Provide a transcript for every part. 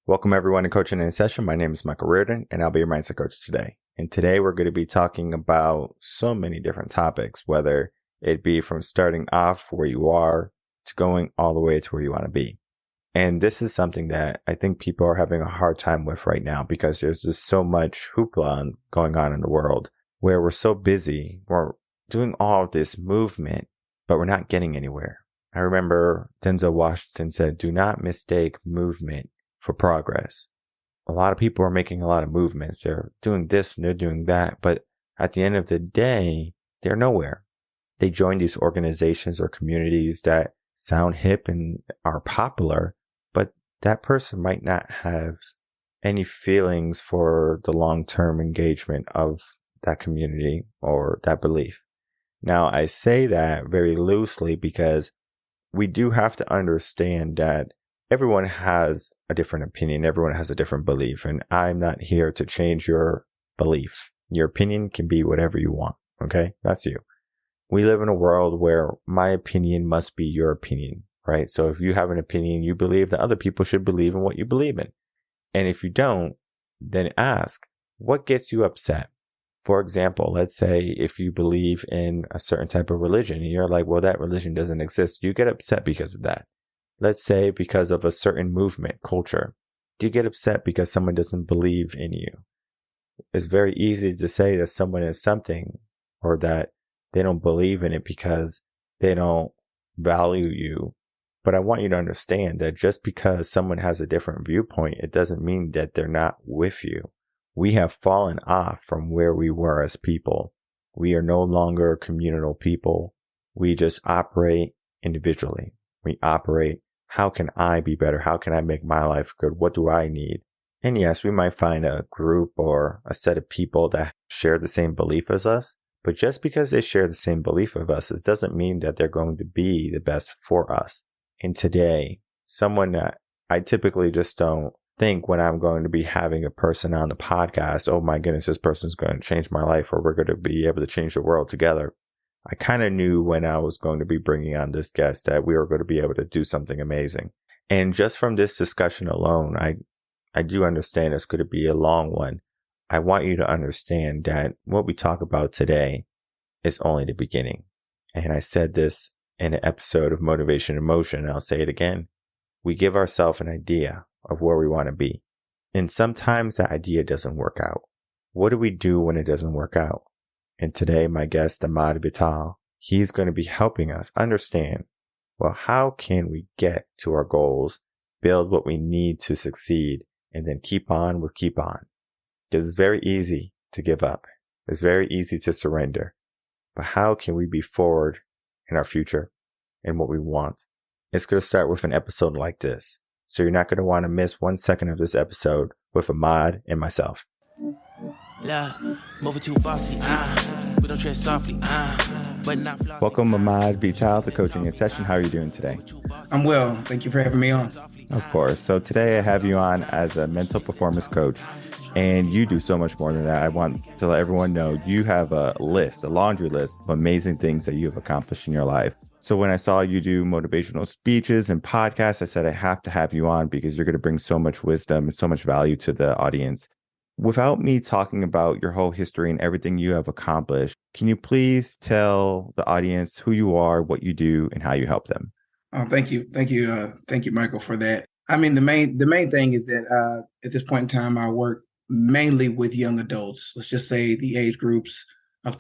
Welcome everyone to Coaching in Session. My name is Michael Rearden, and I'll be your mindset coach today. And today we're going to be talking about so many different topics, whether it be from starting off where you are to going all the way to where you want to be. And this is something that I think people are having a hard time with right now because there's just so much hoopla going on in the world where we're so busy, we're doing all of this movement, but we're not getting anywhere. I remember Denzel Washington said, "Do not mistake movement for progress." A lot of people are making a lot of movements. They're doing this and they're doing that. But at the end of the day, they're nowhere. They join these organizations or communities that sound hip and are popular, but that person might not have any feelings for the long-term engagement of that community or that belief. Now, I say that very loosely because we do have to understand that everyone has a different opinion. Everyone has a different belief. And I'm not here to change your belief. Your opinion can be whatever you want. Okay? That's you. We live in a world where my opinion must be your opinion, right? So if you have an opinion, you believe that other people should believe in what you believe in. And if you don't, then ask, what gets you upset? For example, let's say if you believe in a certain type of religion and you're like, well, that religion doesn't exist. You get upset because of that. Let's say because of a certain movement, culture. Do you get upset because someone doesn't believe in you? It's very easy to say that someone is something or that they don't believe in it because they don't value you. But I want you to understand that just because someone has a different viewpoint, it doesn't mean that they're not with you. We have fallen off from where we were as people. We are no longer communal people. We just operate individually. We operate, how can I be better? How can I make my life good? What do I need? And yes, we might find a group or a set of people that share the same belief as us. But just because they share the same belief of us, it doesn't mean that they're going to be the best for us. And today, someone that I typically just don't think when I'm going to be having a person on the podcast, oh my goodness, this person's going to change my life or we're going to be able to change the world together. I kind of knew when I was going to be bringing on this guest that we were going to be able to do something amazing. And just from this discussion alone, I do understand it's going to be a long one. I want you to understand that what we talk about today is only the beginning. And I said this in an episode of Motivation and Motion, and I'll say it again. We give ourselves an idea of where we want to be. And sometimes that idea doesn't work out. What do we do when it doesn't work out? And today, my guest, Ahmard Vital, he's going to be helping us understand, well, how can we get to our goals, build what we need to succeed, and then keep on with keep on. Because it's very easy to give up. It's very easy to surrender. But how can we be forward in our future and what we want? It's going to start with an episode like this. So you're not going to want to miss 1 second of this episode with Ahmard and myself. Moving too bossy, we don't tread softly, but not flossy. Welcome, Ahmard Vital, to Coaching in Session. How are you doing today? I'm well. Thank you for having me on. Of course. So today I have you on as a mental performance coach, and you do so much more than that. I want to let everyone know you have a laundry list of amazing things that you have accomplished in your life. So when I saw you do motivational speeches and podcasts, I said, I have to have you on because you're going to bring so much wisdom and so much value to the audience. Without me talking about your whole history and everything you have accomplished, can you please tell the audience who you are, what you do, and how you help them? Thank you. Thank you, Michael, for that. I mean, the main thing is that at this point in time, I work mainly with young adults. Let's just say the age groups of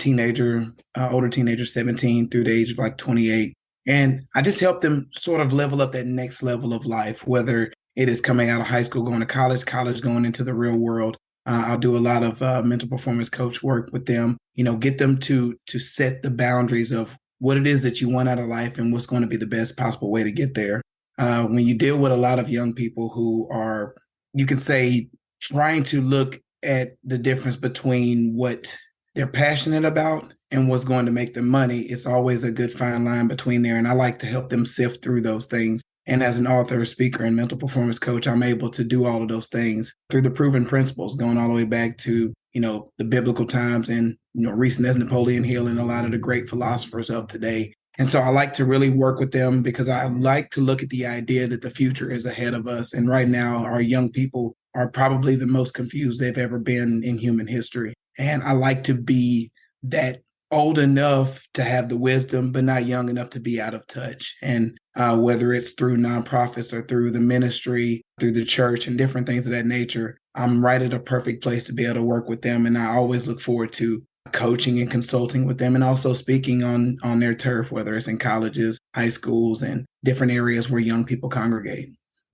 older teenagers, 17 through the age of like 28. And I just help them sort of level up that next level of life, whether it is coming out of high school, going to college, going into the real world. I'll do a lot of mental performance coach work with them, get them to set the boundaries of what it is that you want out of life and what's going to be the best possible way to get there. When you deal with a lot of young people who are, you can say, trying to look at the difference between what they're passionate about and what's going to make them money, it's always a good fine line between there. And I like to help them sift through those things. And as an author, speaker, and mental performance coach, I'm able to do all of those things through the proven principles, going all the way back to, the biblical times and, recent as Napoleon Hill and a lot of the great philosophers of today. And so I like to really work with them because I like to look at the idea that the future is ahead of us. And right now, our young people are probably the most confused they've ever been in human history. And I like to be that old enough to have the wisdom, but not young enough to be out of touch. And whether it's through nonprofits or through the ministry, through the church and different things of that nature, I'm right at a perfect place to be able to work with them. And I always look forward to coaching and consulting with them and also speaking on their turf, whether it's in colleges, high schools, and different areas where young people congregate.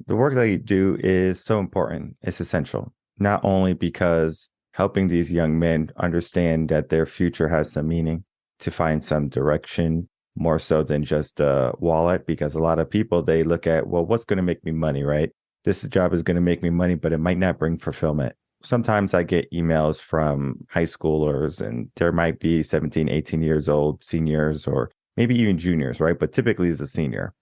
The work that you do is so important. It's essential, not only because helping these young men understand that their future has some meaning, to find some direction, more so than just a wallet, because a lot of people, they look at, well, what's going to make me money, right? This job is going to make me money, but it might not bring fulfillment. Sometimes I get emails from high schoolers, and there might be 17, 18 years old seniors, or maybe even juniors, right? But typically it's a senior.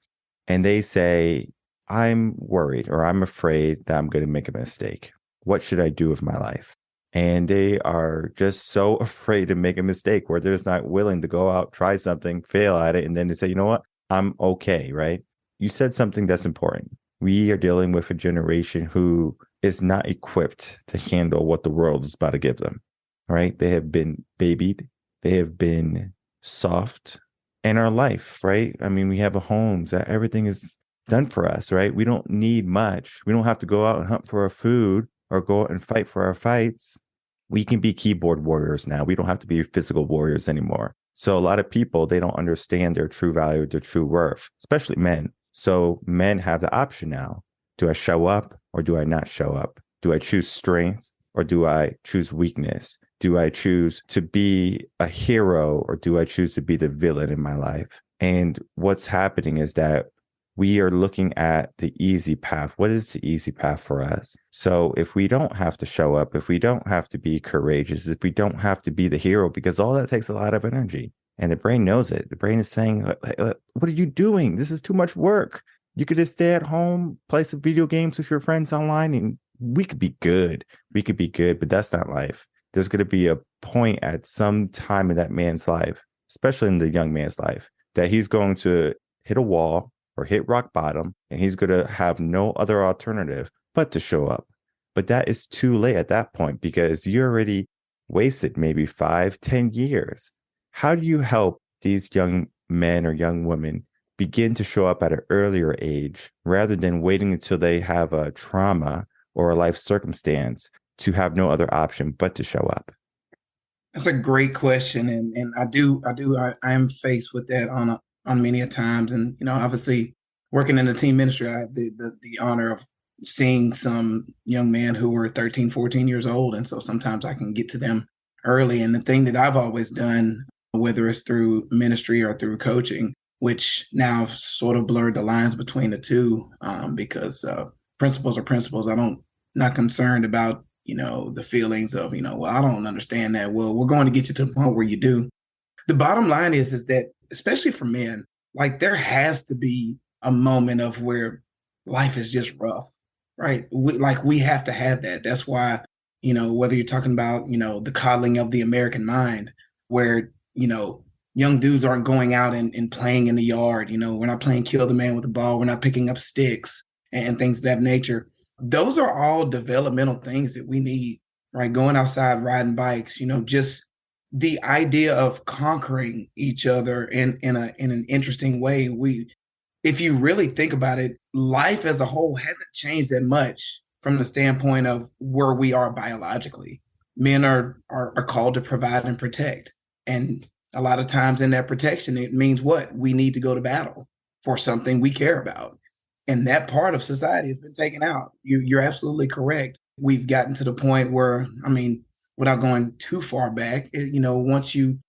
And they say, I'm worried, or I'm afraid that I'm going to make a mistake. What should I do with my life? And they are just so afraid to make a mistake, where they're just not willing to go out, try something, fail at it. And then they say, you know what? I'm okay, right? You said something that's important. We are dealing with a generation who is not equipped to handle what the world is about to give them, right? They have been babied. They have been soft in our life, right? I mean, we have a homes, everything is done for us, right? We don't need much. We don't have to go out and hunt for our food or go out and fight for our fights. We can be keyboard warriors now. We don't have to be physical warriors anymore. So a lot of people, they don't understand their true value, their true worth, especially men. So men have the option now. Do I show up or do I not show up? Do I choose strength or do I choose weakness? Do I choose to be a hero or do I choose to be the villain in my life? And what's happening is that we are looking at the easy path. What is the easy path for us? So if we don't have to show up, if we don't have to be courageous, if we don't have to be the hero, because all that takes a lot of energy. And the brain knows it. The brain is saying, what are you doing? This is too much work. You could just stay at home, play some video games with your friends online, and we could be good. We could be good, but that's not life. There's going to be a point at some time in that man's life, especially in the young man's life, that he's going to hit a wall or hit rock bottom, and he's going to have no other alternative but to show up. But that is too late at that point, because you already wasted maybe 5-10 years. How do you help these young men or young women begin to show up at an earlier age rather than waiting until they have a trauma or a life circumstance to have no other option but to show up? That's a great question, and I am faced with that on many a times, and obviously working in the team ministry, I have the honor of seeing some young men who were 13, 14 years old, and so sometimes I can get to them early. And the thing that I've always done, whether it's through ministry or through coaching, which now sort of blurred the lines between the two, because principles are principles. Not concerned about the feelings of well, I don't understand that. Well, we're going to get you to the point where you do. The bottom line is that especially for men, like there has to be a moment of where life is just rough, right? We have to have that. That's why whether you're talking about the coddling of the American mind, where young dudes aren't going out and playing in the yard. We're not playing kill the man with the ball. We're not picking up sticks and things of that nature. Those are all developmental things that we need, right? Going outside, riding bikes, just the idea of conquering each other in an interesting way. If you really think about it, life as a whole hasn't changed that much from the standpoint of where we are biologically. Men are called to provide and protect. And a lot of times in that protection, it means what? We need to go to battle for something we care about. And that part of society has been taken out. You're absolutely correct. We've gotten to the point where, without going too far back, once you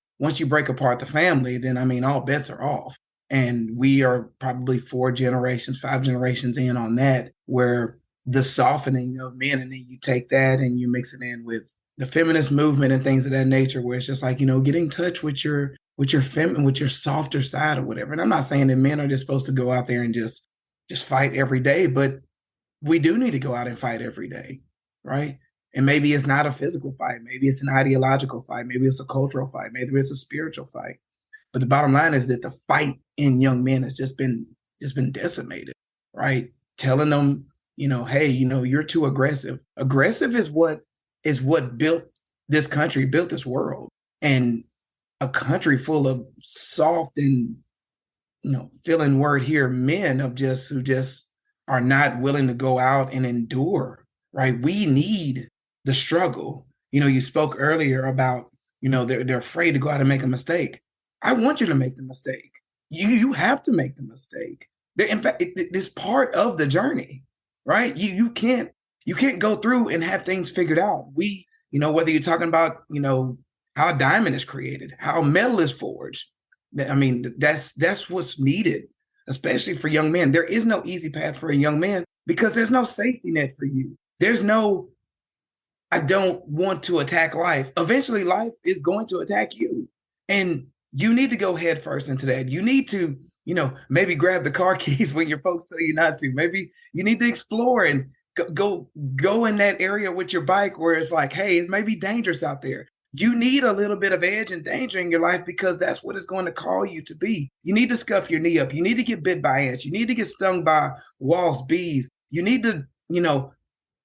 break apart the family, then all bets are off. And we are probably 4 generations, 5 generations in on that, where the softening of men, and then you take that and you mix it in with the feminist movement and things of that nature, where it's just like, get in touch with your feminine, with your softer side or whatever. And I'm not saying that men are just supposed to go out there and just fight every day, but we do need to go out and fight every day, right? And maybe it's not a physical fight. Maybe it's an ideological fight. Maybe it's a cultural fight. Maybe it's a spiritual fight. But the bottom line is that the fight in young men has just been decimated, right? Telling them, hey, you're too aggressive. Aggressive is what built this country, built this world. And a country full of soft and, feeling word here, men who just are not willing to go out and endure, right? We need the struggle. You spoke earlier about, they're afraid to go out and make a mistake. I want you to make the mistake. You have to make the mistake. In fact, it's part of the journey, right? You can't go through and have things figured out. Whether you're talking about, how a diamond is created, how metal is forged. I mean, that's what's needed, especially for young men. There is no easy path for a young man because there's no safety net for you. There's no, I don't want to attack life. Eventually, life is going to attack you. And you need to go head first into that. You need to, maybe grab the car keys when your folks tell you not to. Maybe you need to explore and go in that area with your bike where it's like, hey, it may be dangerous out there. You need a little bit of edge and danger in your life because that's what it's going to call you to be. You need to scuff your knee up. You need to get bit by ants. You need to get stung by wasps, bees. You need to,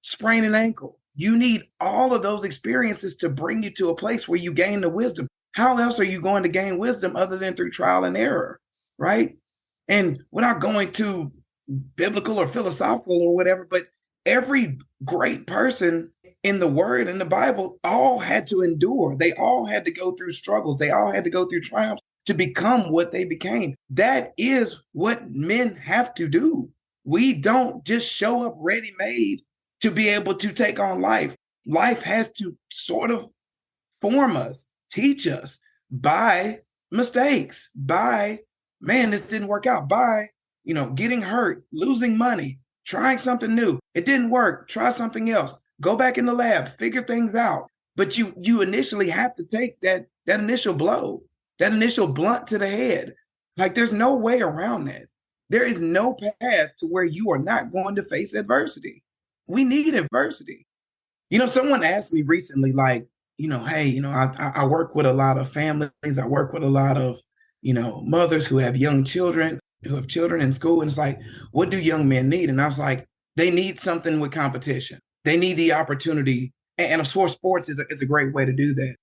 sprain an ankle. You need all of those experiences to bring you to a place where you gain the wisdom. How else are you going to gain wisdom other than through trial and error, right? And we're not going to biblical or philosophical or whatever, but every great person in the word, in the Bible, all had to endure. They all had to go through struggles. They all had to go through triumphs to become what they became. That is what men have to do. We don't just show up ready-made to be able to take on life. Life has to sort of form us, teach us by mistakes, by, man, this didn't work out, by, getting hurt, losing money, trying something new. It didn't work. Try something else. Go back in the lab, figure things out. But you initially have to take that initial blow, that initial blunt to the head. Like there's no way around that. There is no path to where you are not going to face adversity. We need adversity. Someone asked me recently, like, hey, I work with a lot of families. I work with a lot of, mothers who have young children, who have children in school. And it's like, what do young men need? And I was like, they need something with competition. They need the opportunity. And of course, sports is a great way to do that.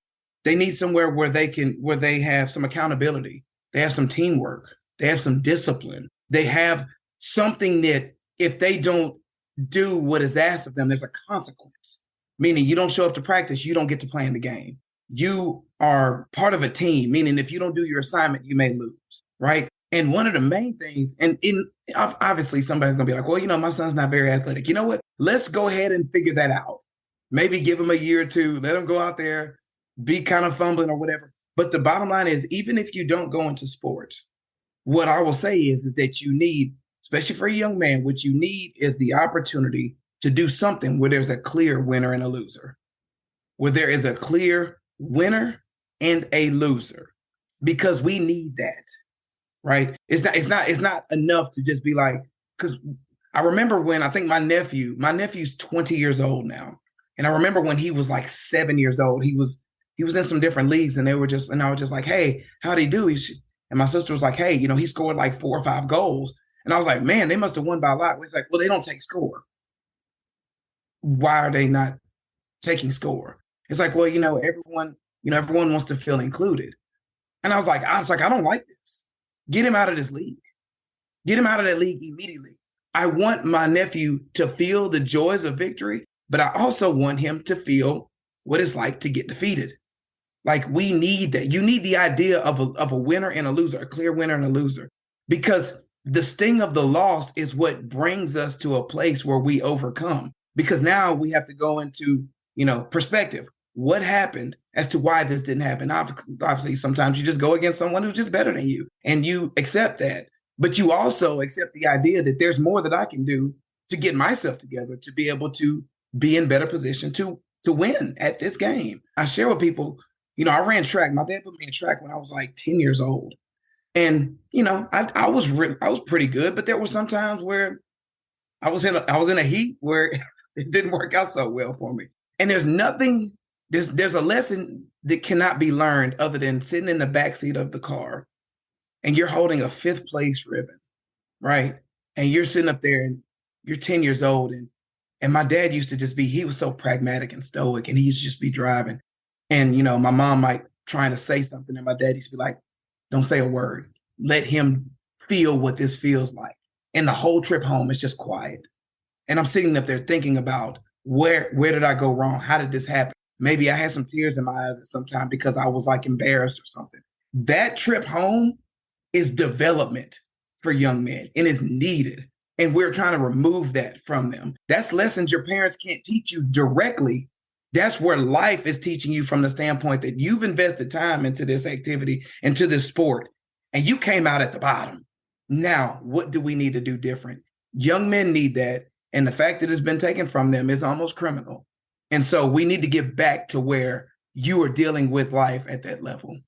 They need somewhere where they have some accountability. They have some teamwork. They have some discipline. They have something that if they don't do what is asked of them, there's a consequence. Meaning you don't show up to practice, you don't get to play in the game. You are part of a team, meaning if you don't do your assignment, you may lose, right? And one of the main things, and obviously somebody's going to be like, well, my son's not very athletic. You know what? Let's go ahead and figure that out. Maybe give him a year or two, let him go out there, be kind of fumbling or whatever. But the bottom line is, even if you don't go into sports, what I will say is that you need, especially for a young man, what you need is the opportunity to do something where there's a clear winner and a loser, where there is a clear winner and a loser, because we need that, right? It's not enough to just be like, because I remember when I think my nephew's 20 years old now. And I remember when he was like 7 years old, he was in some different leagues and I was just like, hey, how'd he do? And my sister was like, hey, he scored like 4 or 5 goals. And I was like, man, they must have won by a lot. It's like, well, they don't take score. Why are they not taking score? It's like, well, everyone wants to feel included. And I was like, I don't like this. Get him out of this league. Get him out of that league immediately. I want my nephew to feel the joys of victory, but I also want him to feel what it's like to get defeated. Like, we need that. You need the idea of a winner and a loser, a clear winner and a loser, because the sting of the loss is what brings us to a place where we overcome. Because now we have to go into, perspective. What happened as to why this didn't happen? Obviously, sometimes you just go against someone who's just better than you and you accept that. But you also accept the idea that there's more that I can do to get myself together to be able to be in better position to win at this game. I share with people, I ran track. My dad put me in track when I was like 10 years old. And, I was pretty good, but there were some times where I was in a heat where it didn't work out so well for me. And there's a lesson that cannot be learned other than sitting in the backseat of the car and you're holding a fifth place ribbon, right? And you're sitting up there and you're 10 years old. And my dad used to just be, he was so pragmatic and stoic, and he used to just be driving. And, my mom might trying to say something, and my dad used to be like, don't say a word. Let him feel what this feels like. And the whole trip home is just quiet. And I'm sitting up there thinking about where did I go wrong? How did this happen? Maybe I had some tears in my eyes at some time because I was like embarrassed or something. That trip home is development for young men and is needed. And we're trying to remove that from them. That's lessons your parents can't teach you directly. That's where life is teaching you from the standpoint that you've invested time into this activity, into this sport, and you came out at the bottom. Now, what do we need to do different? Young men need that. And the fact that it's been taken from them is almost criminal. And so we need to get back to where you are dealing with life at that level.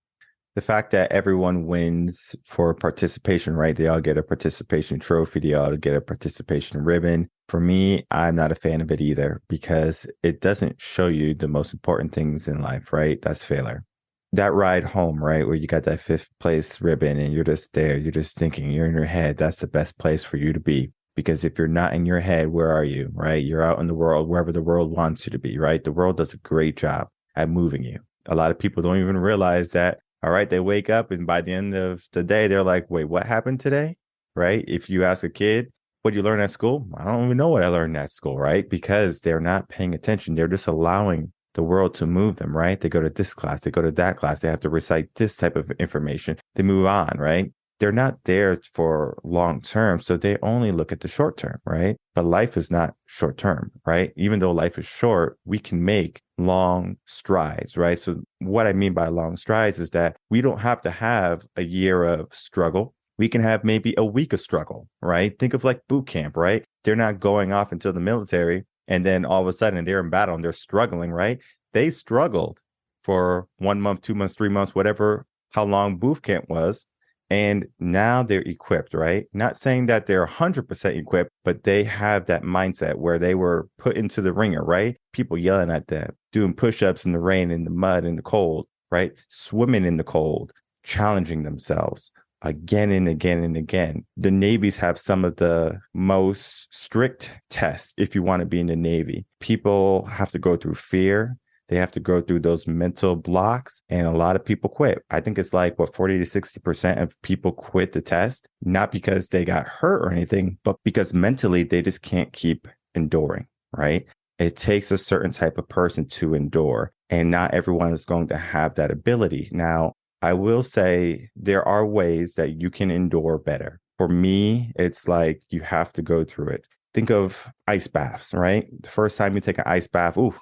The fact that everyone wins for participation, right? They all get a participation trophy. They all get a participation ribbon. For me, I'm not a fan of it either because it doesn't show you the most important things in life, right? That's failure. That ride home, right? Where you got that fifth place ribbon and you're just there, you're just thinking, you're in your head. That's the best place for you to be. Because if you're not in your head, where are you, right? You're out in the world, wherever the world wants you to be, right? The world does a great job at moving you. A lot of people don't even realize that, all right, they wake up and by the end of the day, they're like, wait, what happened today, right? If you ask a kid, what did you learn at school? I don't even know what I learned at school, right? Because they're not paying attention. They're just allowing the world to move them, right? They go to this class, they go to that class, they have to recite this type of information. They move on, right? They're not there for long term. So they only look at the short term, right? But life is not short term, right? Even though life is short, we can make long strides, right? So what I mean by long strides is that we don't have to have a year of struggle. We can have maybe a week of struggle, right? Think of like boot camp, right? They're not going off into the military and then all of a sudden they're in battle and they're struggling, right? They struggled for 1 month, 2 months, 3 months, whatever, how long boot camp was. And now they're equipped, right? Not saying that they're 100% equipped, but they have that mindset where they were put into the ringer, right? People yelling at them, doing push-ups in the rain, in the mud, in the cold, right? Swimming in the cold, challenging themselves again and again and again. The Navies have some of the most strict tests if you want to be in the Navy. People have to go through fear. They have to go through those mental blocks, and a lot of people quit. I think it's like 40 to 60% of people quit the test, not because they got hurt or anything, but because mentally they just can't keep enduring, right? It takes a certain type of person to endure, and not everyone is going to have that ability. Now, I will say there are ways that you can endure better. For me, it's like you have to go through it. Think of ice baths, right? The first time you take an ice bath, ooh,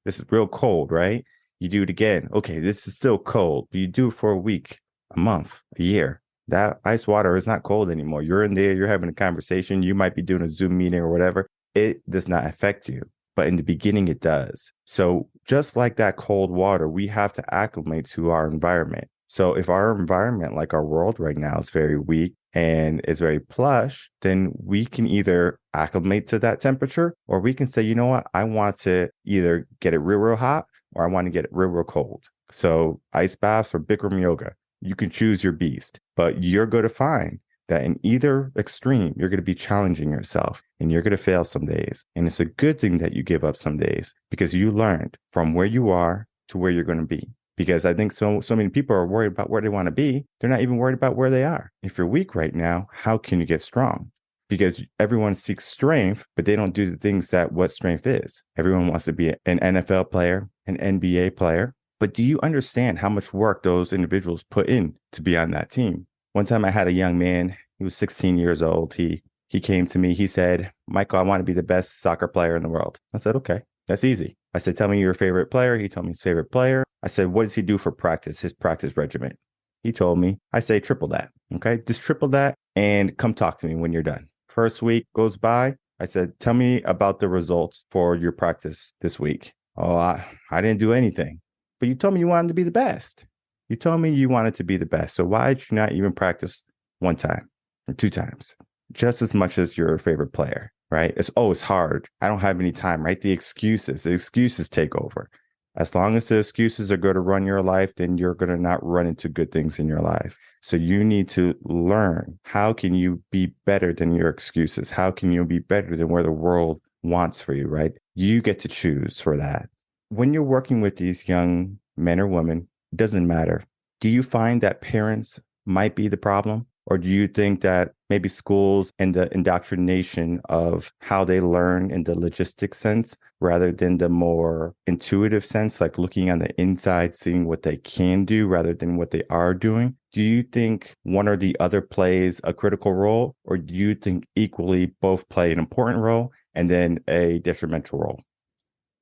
this is real cold, right? You do it again. Okay, this is still cold. But you do it for a week, a month, a year. That ice water is not cold anymore. You're in there, you're having a conversation. You might be doing a Zoom meeting or whatever. It does not affect you. But in the beginning, it does. So just like that cold water, we have to acclimate to our environment. So if our environment, like our world right now, is very weak and it's very plush, then we can either acclimate to that temperature, or we can say, you know what, I want to either get it real hot, or I want to get it real cold. So ice baths or Bikram yoga, you can choose your beast, but you're going to find that in either extreme, you're going to be challenging yourself and you're going to fail some days. And it's a good thing that you give up some days because you learned from where you are to where you're going to be. Because I think so many people are worried about where they want to be. They're not even worried about where they are. If you're weak right now, how can you get strong? Because everyone seeks strength, but they don't do the things that what strength is. Everyone wants to be an NFL player, an NBA player. But do you understand how much work those individuals put in to be on that team? One time I had a young man, he was 16 years old. He came to me, he said, Michael, I want to be the best soccer player in the world. I said, okay, that's easy. I said, tell me your favorite player. He told me his favorite player. I said, what does he do for practice, his practice regimen? He told me, I say, triple that. Okay, just triple that and come talk to me when you're done. First week goes by. I said, tell me about the results for your practice this week. Oh, I didn't do anything. But you told me you wanted to be the best. You told me you wanted to be the best. So why did you not even practice one time or two times? Just as much as your favorite player, right? It's hard. I don't have any time, right? The excuses take over. As long as the excuses are going to run your life, then you're going to not run into good things in your life. So you need to learn, how can you be better than your excuses? How can you be better than where the world wants for you, right? You get to choose for that. When you're working with these young men or women, it doesn't matter. Do you find that parents might be the problem? Or do you think that maybe schools and the indoctrination of how they learn in the logistics sense, rather than the more intuitive sense, like looking on the inside, seeing what they can do rather than what they are doing? Do you think one or the other plays a critical role, or do you think equally both play an important role and then a detrimental role?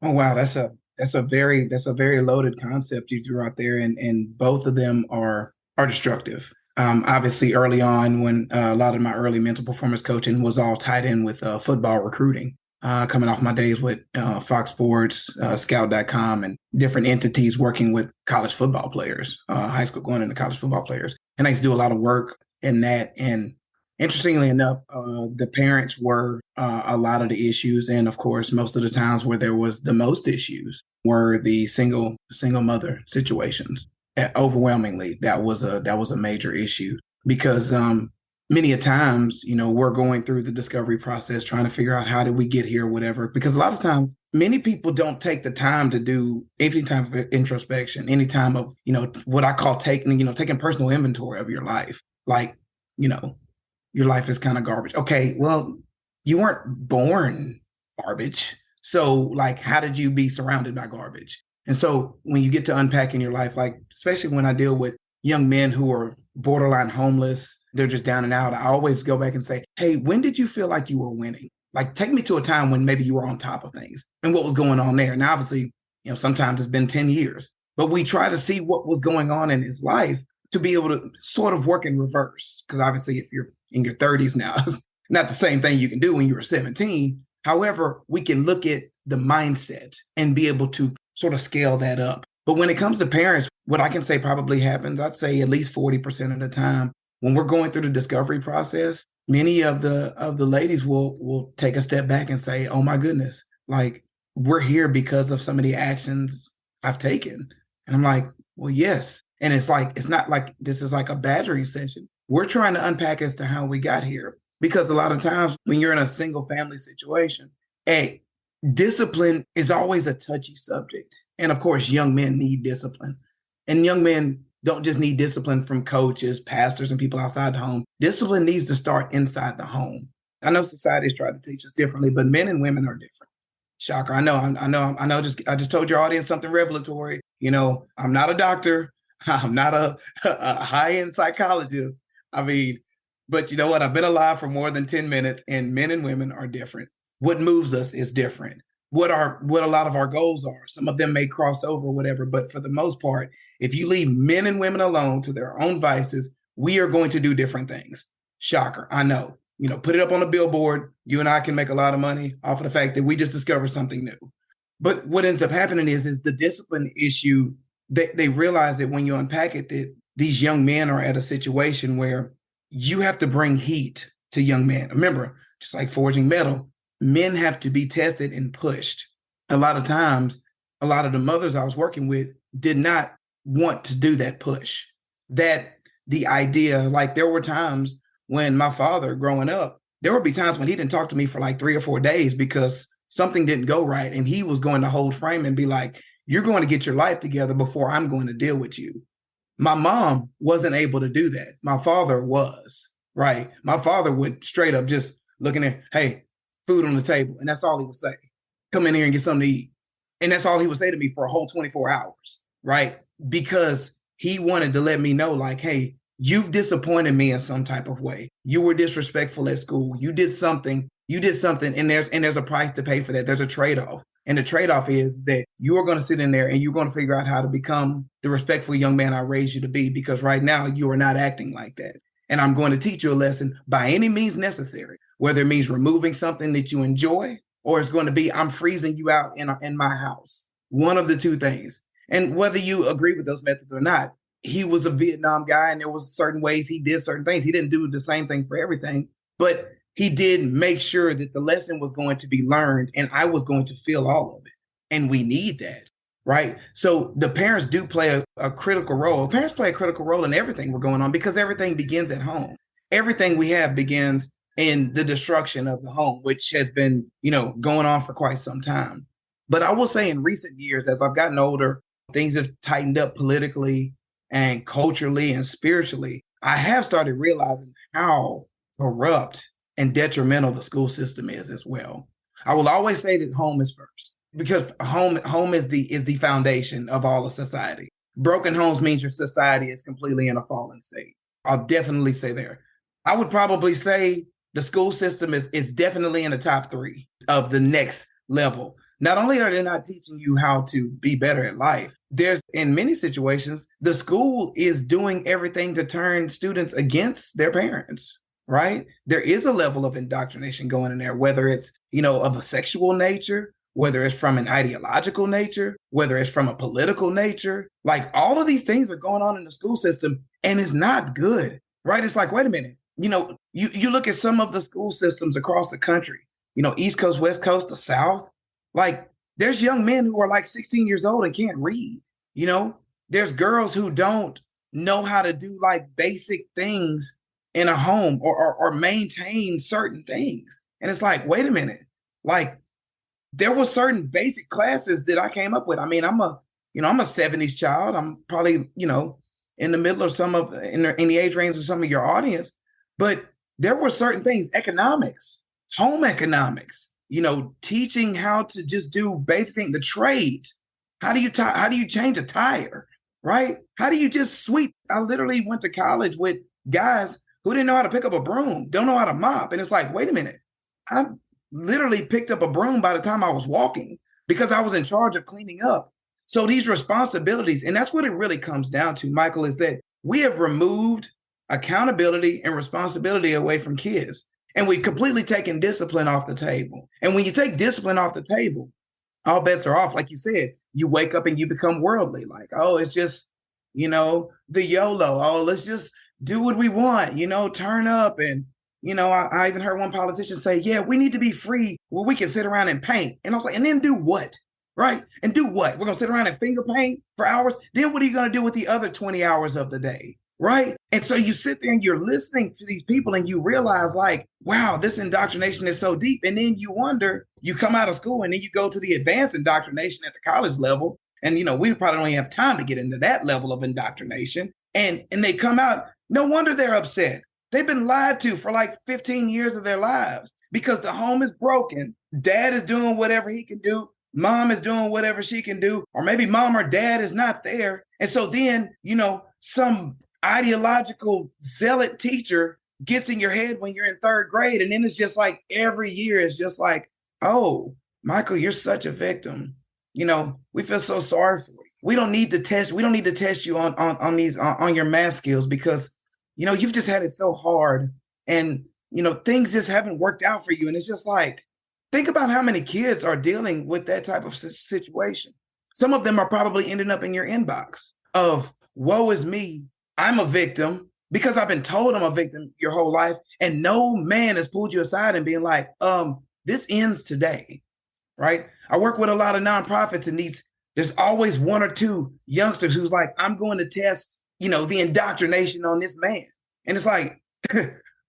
Oh wow, that's a very loaded concept you threw out there, and both of them are destructive. Obviously, early on, when a lot of my early mental performance coaching was all tied in with football recruiting, coming off my days with Fox Sports, Scout.com, and different entities working with college football players, high school going into college football players. And I used to do a lot of work in that. And interestingly enough, the parents were a lot of the issues. And of course, most of the times where there was the most issues were the single mother situations. Overwhelmingly, that was a major issue because many a times, we're going through the discovery process, trying to figure out how did we get here, whatever. Because a lot of times, many people don't take the time to do any type of introspection, any time of, what I call taking personal inventory of your life. Like, your life is kind of garbage. Okay, well, you weren't born garbage. So, like, how did you be surrounded by garbage? And so when you get to unpacking your life, like, especially when I deal with young men who are borderline homeless, they're just down and out, I always go back and say, hey, when did you feel like you were winning? Like, take me to a time when maybe you were on top of things and what was going on there. Now, obviously, sometimes it's been 10 years, but we try to see what was going on in his life to be able to sort of work in reverse. Because obviously, if you're in your 30s now, it's not the same thing you can do when you were 17. However, we can look at the mindset and be able to sort of scale that up. But when it comes to parents, what I can say probably happens, I'd say at least 40% of the time, when we're going through the discovery process, many of the ladies will take a step back and say, oh my goodness, like, we're here because of some of the actions I've taken. And I'm like, well, yes. And it's not like this is like a badgering session. We're trying to unpack as to how we got here. Because a lot of times when you're in a single family situation, hey, discipline is always a touchy subject. And of course, young men need discipline. And young men don't just need discipline from coaches, pastors, and people outside the home. Discipline needs to start inside the home. I know society's tried to teach us differently, but men and women are different. Shocker. I know. I just told your audience something revelatory. I'm not a doctor. I'm not a high-end psychologist. I mean, but you know what? I've been alive for more than 10 minutes, and men and women are different. What moves us is different. What a lot of our goals are. Some of them may cross over, whatever, but for the most part, if you leave men and women alone to their own vices, we are going to do different things. Shocker. I know. Put it up on a billboard. You and I can make a lot of money off of the fact that we just discovered something new. But what ends up happening is the discipline issue. They realize that when you unpack it, that these young men are at a situation where you have to bring heat to young men. Remember, just like forging metal, men have to be tested and pushed. A lot of times, a lot of the mothers I was working with did not want to do that push. That the idea, like, there were times when my father growing up, there would be times when he didn't talk to me for like 3 or 4 days because something didn't go right. And he was going to hold frame and be like, you're going to get your life together before I'm going to deal with you. My mom wasn't able to do that. My father was, right? My father would straight up just looking at, hey, food on the table. And that's all he would say. Come in here and get something to eat. And that's all he would say to me for a whole 24 hours, right? Because he wanted to let me know, like, hey, you've disappointed me in some type of way. You were disrespectful at school. You did something, and there's a price to pay for that. There's a trade-off. And the trade-off is that you are going to sit in there and you're going to figure out how to become the respectful young man I raised you to be, because right now you are not acting like that. And I'm going to teach you a lesson by any means necessary, whether it means removing something that you enjoy, or it's going to be, I'm freezing you out in my house. One of the two things. And whether you agree with those methods or not, he was a Vietnam guy and there was certain ways he did certain things. He didn't do the same thing for everything, but he did make sure that the lesson was going to be learned and I was going to feel all of it. And we need that. right? So the parents do play a critical role. Parents play a critical role in everything we're going on because everything begins at home. Everything we have begins in the destruction of the home, which has been, going on for quite some time. But I will say in recent years, as I've gotten older, things have tightened up politically and culturally and spiritually. I have started realizing how corrupt and detrimental the school system is as well. I will always say that home is first because home is the foundation of all of society. Broken homes means your society is completely in a fallen state. I'll definitely say there. I would probably say the school system is definitely in the top 3 of the next level. Not only are they not teaching you how to be better at life, there's in many situations, the school is doing everything to turn students against their parents, right? There is a level of indoctrination going in there, whether it's, of a sexual nature, whether it's from an ideological nature, whether it's from a political nature, like all of these things are going on in the school system and it's not good, right? It's like, wait a minute, you look at some of the school systems across the country, East Coast, West Coast, the South, like there's young men who are like 16 years old and can't read, there's girls who don't know how to do like basic things in a home or maintain certain things. And it's like, wait a minute, like there were certain basic classes that I came up with. I mean, I'm a 70s child. I'm probably, in the middle of in the age range of some of your audience, but there were certain things, economics, home economics, teaching how to just do basic things, the trades. How do you change a tire, right? How do you just sweep? I literally went to college with guys who didn't know how to pick up a broom, don't know how to mop. And it's like, wait a minute, I literally picked up a broom by the time I was walking because I was in charge of cleaning up. So these responsibilities, and that's what it really comes down to, Michael, is that we have removed accountability and responsibility away from kids. And we've completely taken discipline off the table. And when you take discipline off the table, all bets are off. Like you said, you wake up and you become worldly. Like, oh, it's just, the YOLO. Oh, let's just do what we want, turn up. And, I even heard one politician say, yeah, we need to be free where we can sit around and paint. And I was like, and then do what? Right? And do what? We're going to sit around and finger paint for hours. Then what are you going to do with the other 20 hours of the day? Right? And so you sit there and you're listening to these people and you realize like, wow, this indoctrination is so deep. And then you wonder, you come out of school and then you go to the advanced indoctrination at the college level. And, we probably don't even have time to get into that level of indoctrination. And they come out, no wonder they're upset. They've been lied to for like 15 years of their lives because the home is broken. Dad is doing whatever he can do. Mom is doing whatever she can do. Or maybe mom or dad is not there. And so then, some ideological zealot teacher gets in your head when you're in 3rd grade. And then it's just like every year it's just like, oh, Michael, you're such a victim. We feel so sorry for you. We don't need to test you on your math skills because, you've just had it so hard and, things just haven't worked out for you. And it's just like, think about how many kids are dealing with that type of situation. Some of them are probably ending up in your inbox of woe is me. I'm a victim because I've been told I'm a victim your whole life. And no man has pulled you aside and being like, this ends today, right? I work with a lot of nonprofits and there's always 1 or 2 youngsters who's like, I'm going to test, the indoctrination on this man. And it's like,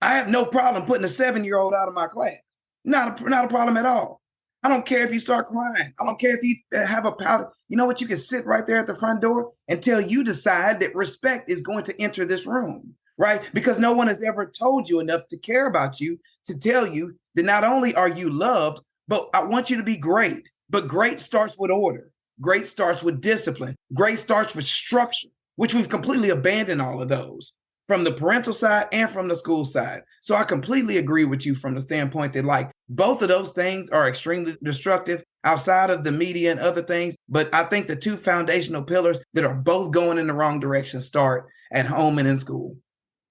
I have no problem putting a 7-year-old out of my class. Not a problem at all. I don't care if you start crying. I don't care if you have a powder. You know what? You can sit right there at the front door until you decide that respect is going to enter this room, right? Because no one has ever told you enough to care about you to tell you that not only are you loved, but I want you to be great. But great starts with order. Great starts with discipline. Great starts with structure, which we've completely abandoned all of those from the parental side and from the school side. So I completely agree with you from the standpoint that like both of those things are extremely destructive outside of the media and other things. But I think the 2 foundational pillars that are both going in the wrong direction start at home and in school.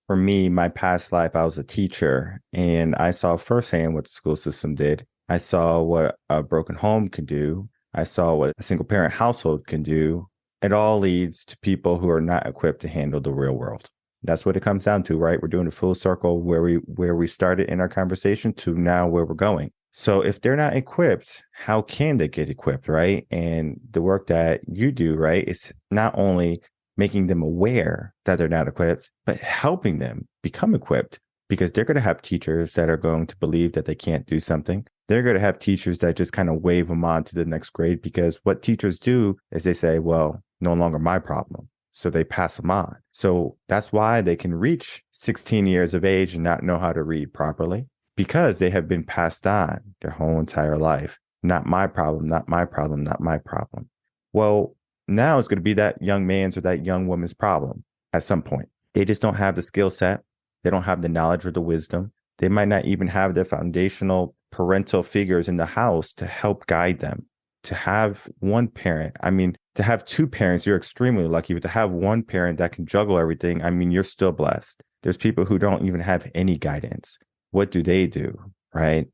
For me, my past life, I was a teacher and I saw firsthand what the school system did. I saw what a broken home could do. I saw what a single parent household can do. It all leads to people who are not equipped to handle the real world. That's what it comes down to, right? We're doing a full circle where we started in our conversation to now where we're going. So if they're not equipped, how can they get equipped, right? And the work that you do, right, is not only making them aware that they're not equipped, but helping them become equipped, because they're going to have teachers that are going to believe that they can't do something. They're going to have teachers that just kind of wave them on to the next grade, because what teachers do is they say, well, no longer my problem. So they pass them on. So that's why they can reach 16 years of age and not know how to read properly, because they have been passed on their whole entire life. Not my problem, not my problem, not my problem. Well, now it's going to be that young man's or that young woman's problem at some point. They just don't have the skill set. They don't have the knowledge or the wisdom. They might not even have the foundational parental figures in the house to help guide them. To have one parent, I mean, to have two parents, you're extremely lucky, but to have one parent that can juggle everything, I mean, you're still blessed. There's people who don't even have any guidance. What do? Right?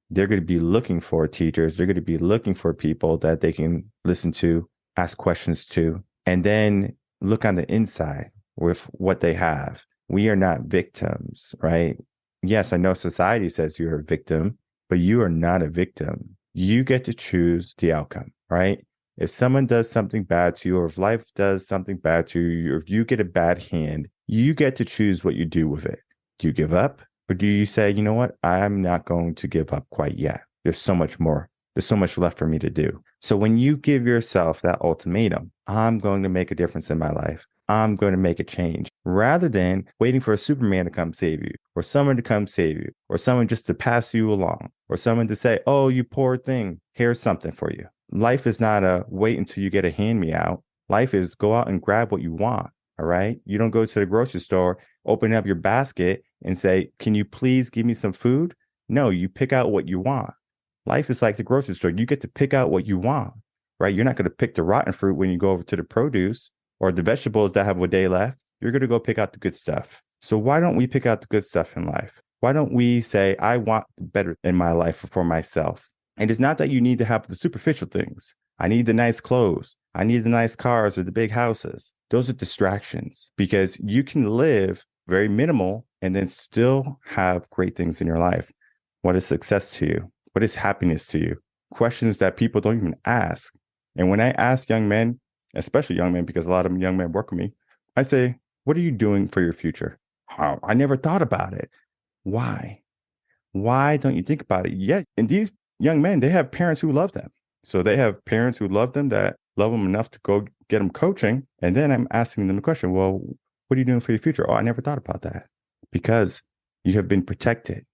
They're going to be looking for teachers. They're going to be looking for people that they can listen to, ask questions to, and then look on the inside with what they have. We are not victims, right? Yes, I know society says you're a victim, but you are not a victim. You get to choose the outcome, right? If someone does something bad to you, or if life does something bad to you, or if you get a bad hand, you get to choose what you do with it. Do you give up? Or do you say, you know what? I'm not going to give up quite yet. There's so much more. There's so much left for me to do. So when you give yourself that ultimatum, I'm going to make a difference in my life, I'm going to make a change, rather than waiting for a Superman to come save you, or someone to come save you, or someone just to pass you along, or someone to say, oh, you poor thing, here's something for you. Life is not a wait until you get a hand me out. Life is go out and grab what you want. All right. You don't go to the grocery store, open up your basket and say, can you please give me some food? No, you pick out what you want. Life is like the grocery store. You get to pick out what you want, right? You're not going to pick the rotten fruit when you go over to the produce, or the vegetables that have a day left. You're going to go pick out the good stuff. So why don't we pick out the good stuff in life? Why don't we say, I want better in my life for myself? And it's not that you need to have the superficial things. I need the nice clothes. I need the nice cars or the big houses. Those are distractions, because you can live very minimal and then still have great things in your life. What is success to you? What is happiness to you? Questions that people don't even ask. And when I ask young men, especially young men, because a lot of young men work with me, I say, what are you doing for your future? Oh, I never thought about it. Why? Why don't you think about it yet? And these young men, they have parents who love them. So they have parents who love them, that love them enough to go get them coaching. And then I'm asking them the question, well, what are you doing for your future? Oh, I never thought about that. Because you have been protected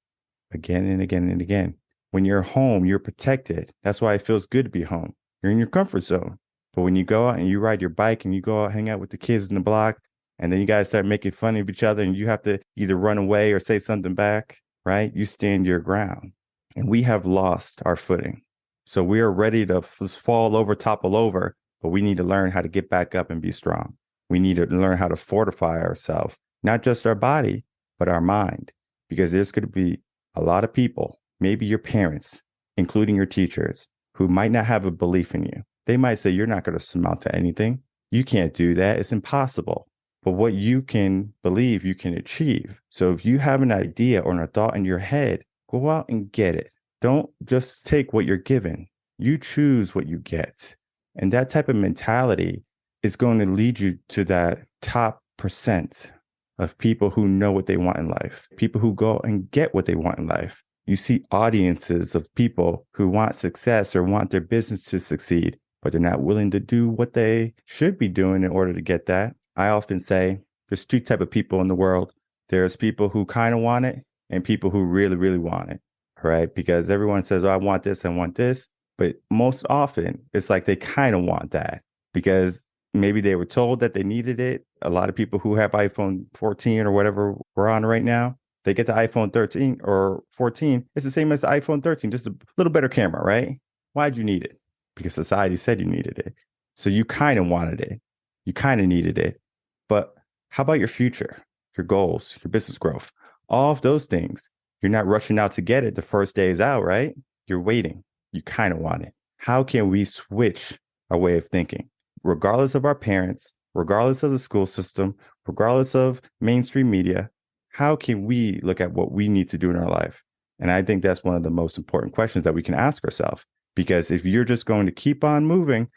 again and again and again. When you're home, you're protected. That's why it feels good to be home. You're in your comfort zone. But when you go out and you ride your bike and you go out, hang out with the kids in the block, and then you guys start making fun of each other and you have to either run away or say something back, right? You stand your ground. And we have lost our footing. So we are ready to fall over, topple over, but we need to learn how to get back up and be strong. We need to learn how to fortify ourselves, not just our body, but our mind, because there's going to be a lot of people, maybe your parents, including your teachers, who might not have a belief in you. They might say, you're not going to amount to anything. You can't do that. It's impossible. But what you can believe, you can achieve. So if you have an idea or a thought in your head, go out and get it. Don't just take what you're given. You choose what you get. And that type of mentality is going to lead you to that top percent of people who know what they want in life, people who go and get what they want in life. You see audiences of people who want success or want their business to succeed, but they're not willing to do what they should be doing in order to get that. I often say there's two types of people in the world. There's people who kind of want it and people who really, really want it, right? Because everyone says, oh, I want this, I want this. But most often it's like they kind of want that because maybe they were told that they needed it. A lot of people who have iPhone 14 or whatever we're on right now, they get the iPhone 13 or 14. It's the same as the iPhone 13, just a little better camera, right? Why'd you need it? Because society said you needed it. So you kind of wanted it. You kind of needed it. But how about your future, your goals, your business growth? All of those things, you're not rushing out to get it the first day is out, right? You're waiting. You kind of want it. How can we switch our way of thinking? Regardless of our parents, regardless of the school system, regardless of mainstream media, how can we look at what we need to do in our life? And I think that's one of the most important questions that we can ask ourselves. Because if you're just going to keep on moving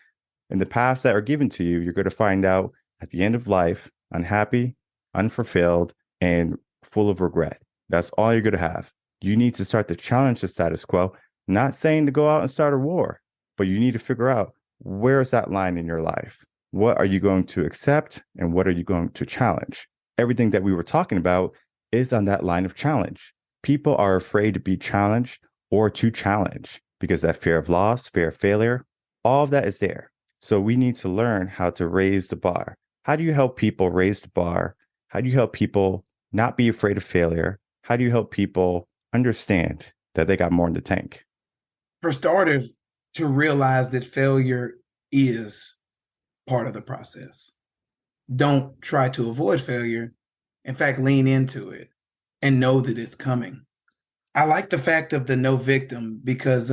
in the paths that are given to you, you're going to find out at the end of life, unhappy, unfulfilled, and full of regret. That's all you're going to have. You need to start to challenge the status quo, not saying to go out and start a war, but you need to figure out, where is that line in your life? What are you going to accept and what are you going to challenge? Everything that we were talking about is on that line of challenge. People are afraid to be challenged or to challenge because that fear of loss, fear of failure, all of that is there. So we need to learn how to raise the bar. How do you help people raise the bar? How do you help people not be afraid of failure? How do you help people understand that they got more in the tank? For starters, to realize that failure is part of the process. Don't try to avoid failure. In fact, lean into it and know that it's coming. I like the fact of the no victim because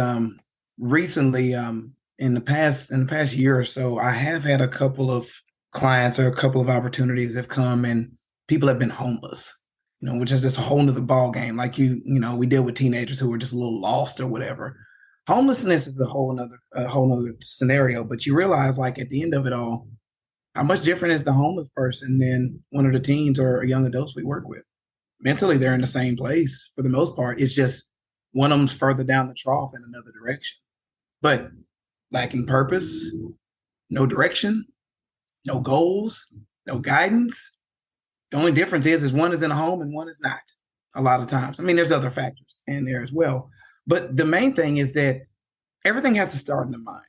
recently, in the past year or so, I have had a couple of clients or a couple of opportunities have come and people have been homeless, which is just a whole nother ball game. Like we deal with teenagers who are just a little lost or whatever. Homelessness is a whole nother scenario, but you realize, like, at the end of it all, how much different is the homeless person than one of the teens or young adults we work with? Mentally, they're in the same place for the most part. It's just one of them's further down the trough in another direction. But lacking purpose, no direction, no goals, no guidance. The only difference is one is in a home and one is not a lot of times. I mean, there's other factors in there as well. But the main thing is that everything has to start in the mind.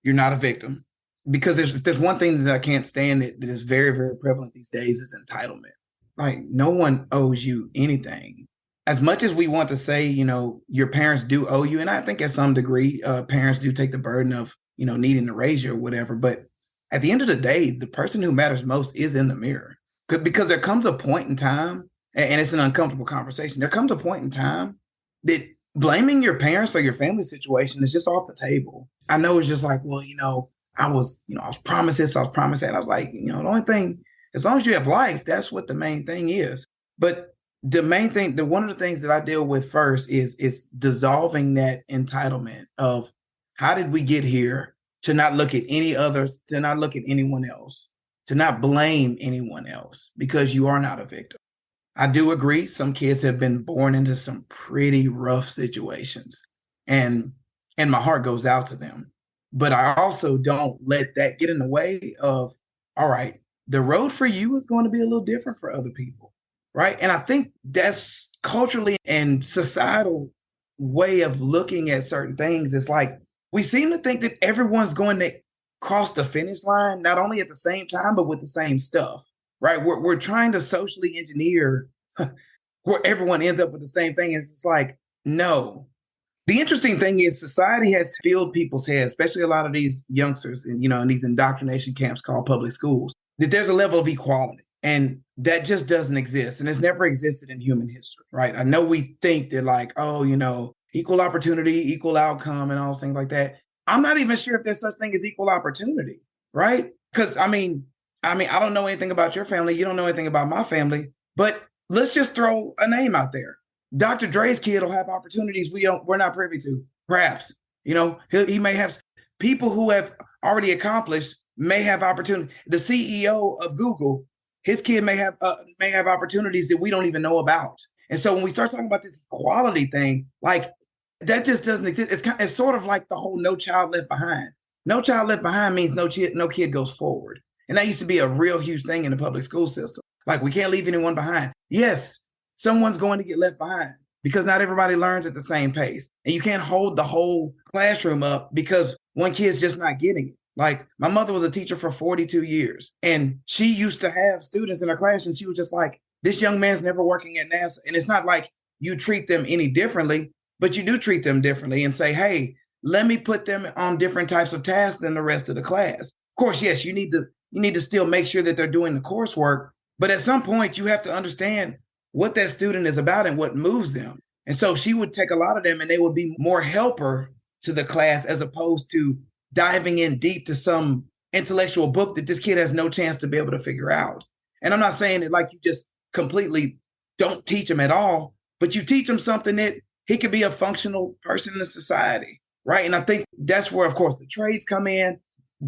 You're not a victim. Because there's one thing that I can't stand that is very, very prevalent these days is entitlement. Like, no one owes you anything. As much as we want to say, your parents do owe you, and I think at some degree, parents do take the burden of, needing to raise you or whatever. But at the end of the day, the person who matters most is in the mirror. Because there comes a point in time, and it's an uncomfortable conversation. There comes a point in time that blaming your parents or your family situation is just off the table. I know it's just like, well, I was promised this, I was promised that. I was like, the only thing, as long as you have life, that's what the main thing is. But the main thing, one of the things that I deal with first is dissolving that entitlement of how did we get here, to not look at any others, to not look at anyone else, to not blame anyone else, because you are not a victim. I do agree some kids have been born into some pretty rough situations, and my heart goes out to them. But I also don't let that get in the way of, all right, the road for you is going to be a little different for other people, right? And I think that's culturally and societal way of looking at certain things. It's like we seem to think that everyone's going to cross the finish line, not only at the same time, but with the same stuff, right? We're trying to socially engineer where everyone ends up with the same thing. It's just like, no. The interesting thing is society has filled people's heads, especially a lot of these youngsters in these indoctrination camps called public schools, that there's a level of equality. And that just doesn't exist. And it's never existed in human history, right? I know we think that like, oh, equal opportunity, equal outcome and all those things like that. I'm not even sure if there's such thing as equal opportunity, right? Because I mean, I don't know anything about your family. You don't know anything about my family. But let's just throw a name out there. Dr. Dre's kid will have opportunities we're not privy to. Perhaps, he may have people who have already accomplished may have opportunity. The CEO of Google, his kid may have opportunities that we don't even know about. And so when we start talking about this equality thing, like that just doesn't exist. It's sort of like the whole no child left behind. No child left behind means no kid goes forward. And that used to be a real huge thing in the public school system. Like, we can't leave anyone behind. Yes, someone's going to get left behind because not everybody learns at the same pace. And you can't hold the whole classroom up because one kid's just not getting it. Like, my mother was a teacher for 42 years, and she used to have students in her class, and she was just like, this young man's never working at NASA. And it's not like you treat them any differently, but you do treat them differently and say, hey, let me put them on different types of tasks than the rest of the class. Of course, yes, you need to still make sure that they're doing the coursework, but at some point you have to understand what that student is about and what moves them. And so she would take a lot of them and they would be more helper to the class as opposed to diving in deep to some intellectual book that this kid has no chance to be able to figure out. And I'm not saying that like you just completely don't teach them at all, but you teach them something that he could be a functional person in society, right? And I think that's where, of course, the trades come in,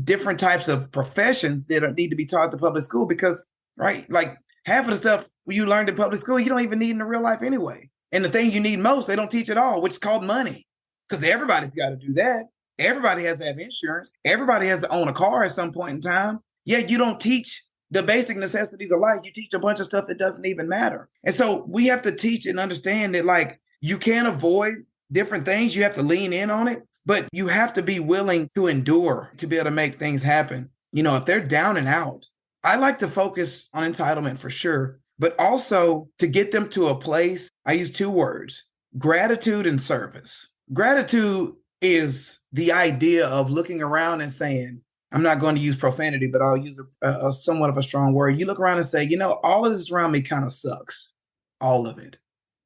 different types of professions that need to be taught at the public school because, right, like half of the stuff you learned in public school, you don't even need in the real life anyway. And the thing you need most, they don't teach at all, which is called money, because everybody's got to do that. Everybody has to have insurance. Everybody has to own a car at some point in time. Yet you don't teach the basic necessities of life. You teach a bunch of stuff that doesn't even matter. And so we have to teach and understand that, like, you can't avoid different things. You have to lean in on it, but you have to be willing to endure to be able to make things happen. You know, if they're down and out, I like to focus on entitlement for sure, but also to get them to a place, I use two words: gratitude and service. Gratitude is the idea of looking around and saying, I'm not going to use profanity, but I'll use a somewhat of a strong word. You look around and say, you know, all of this around me kind of sucks, all of it,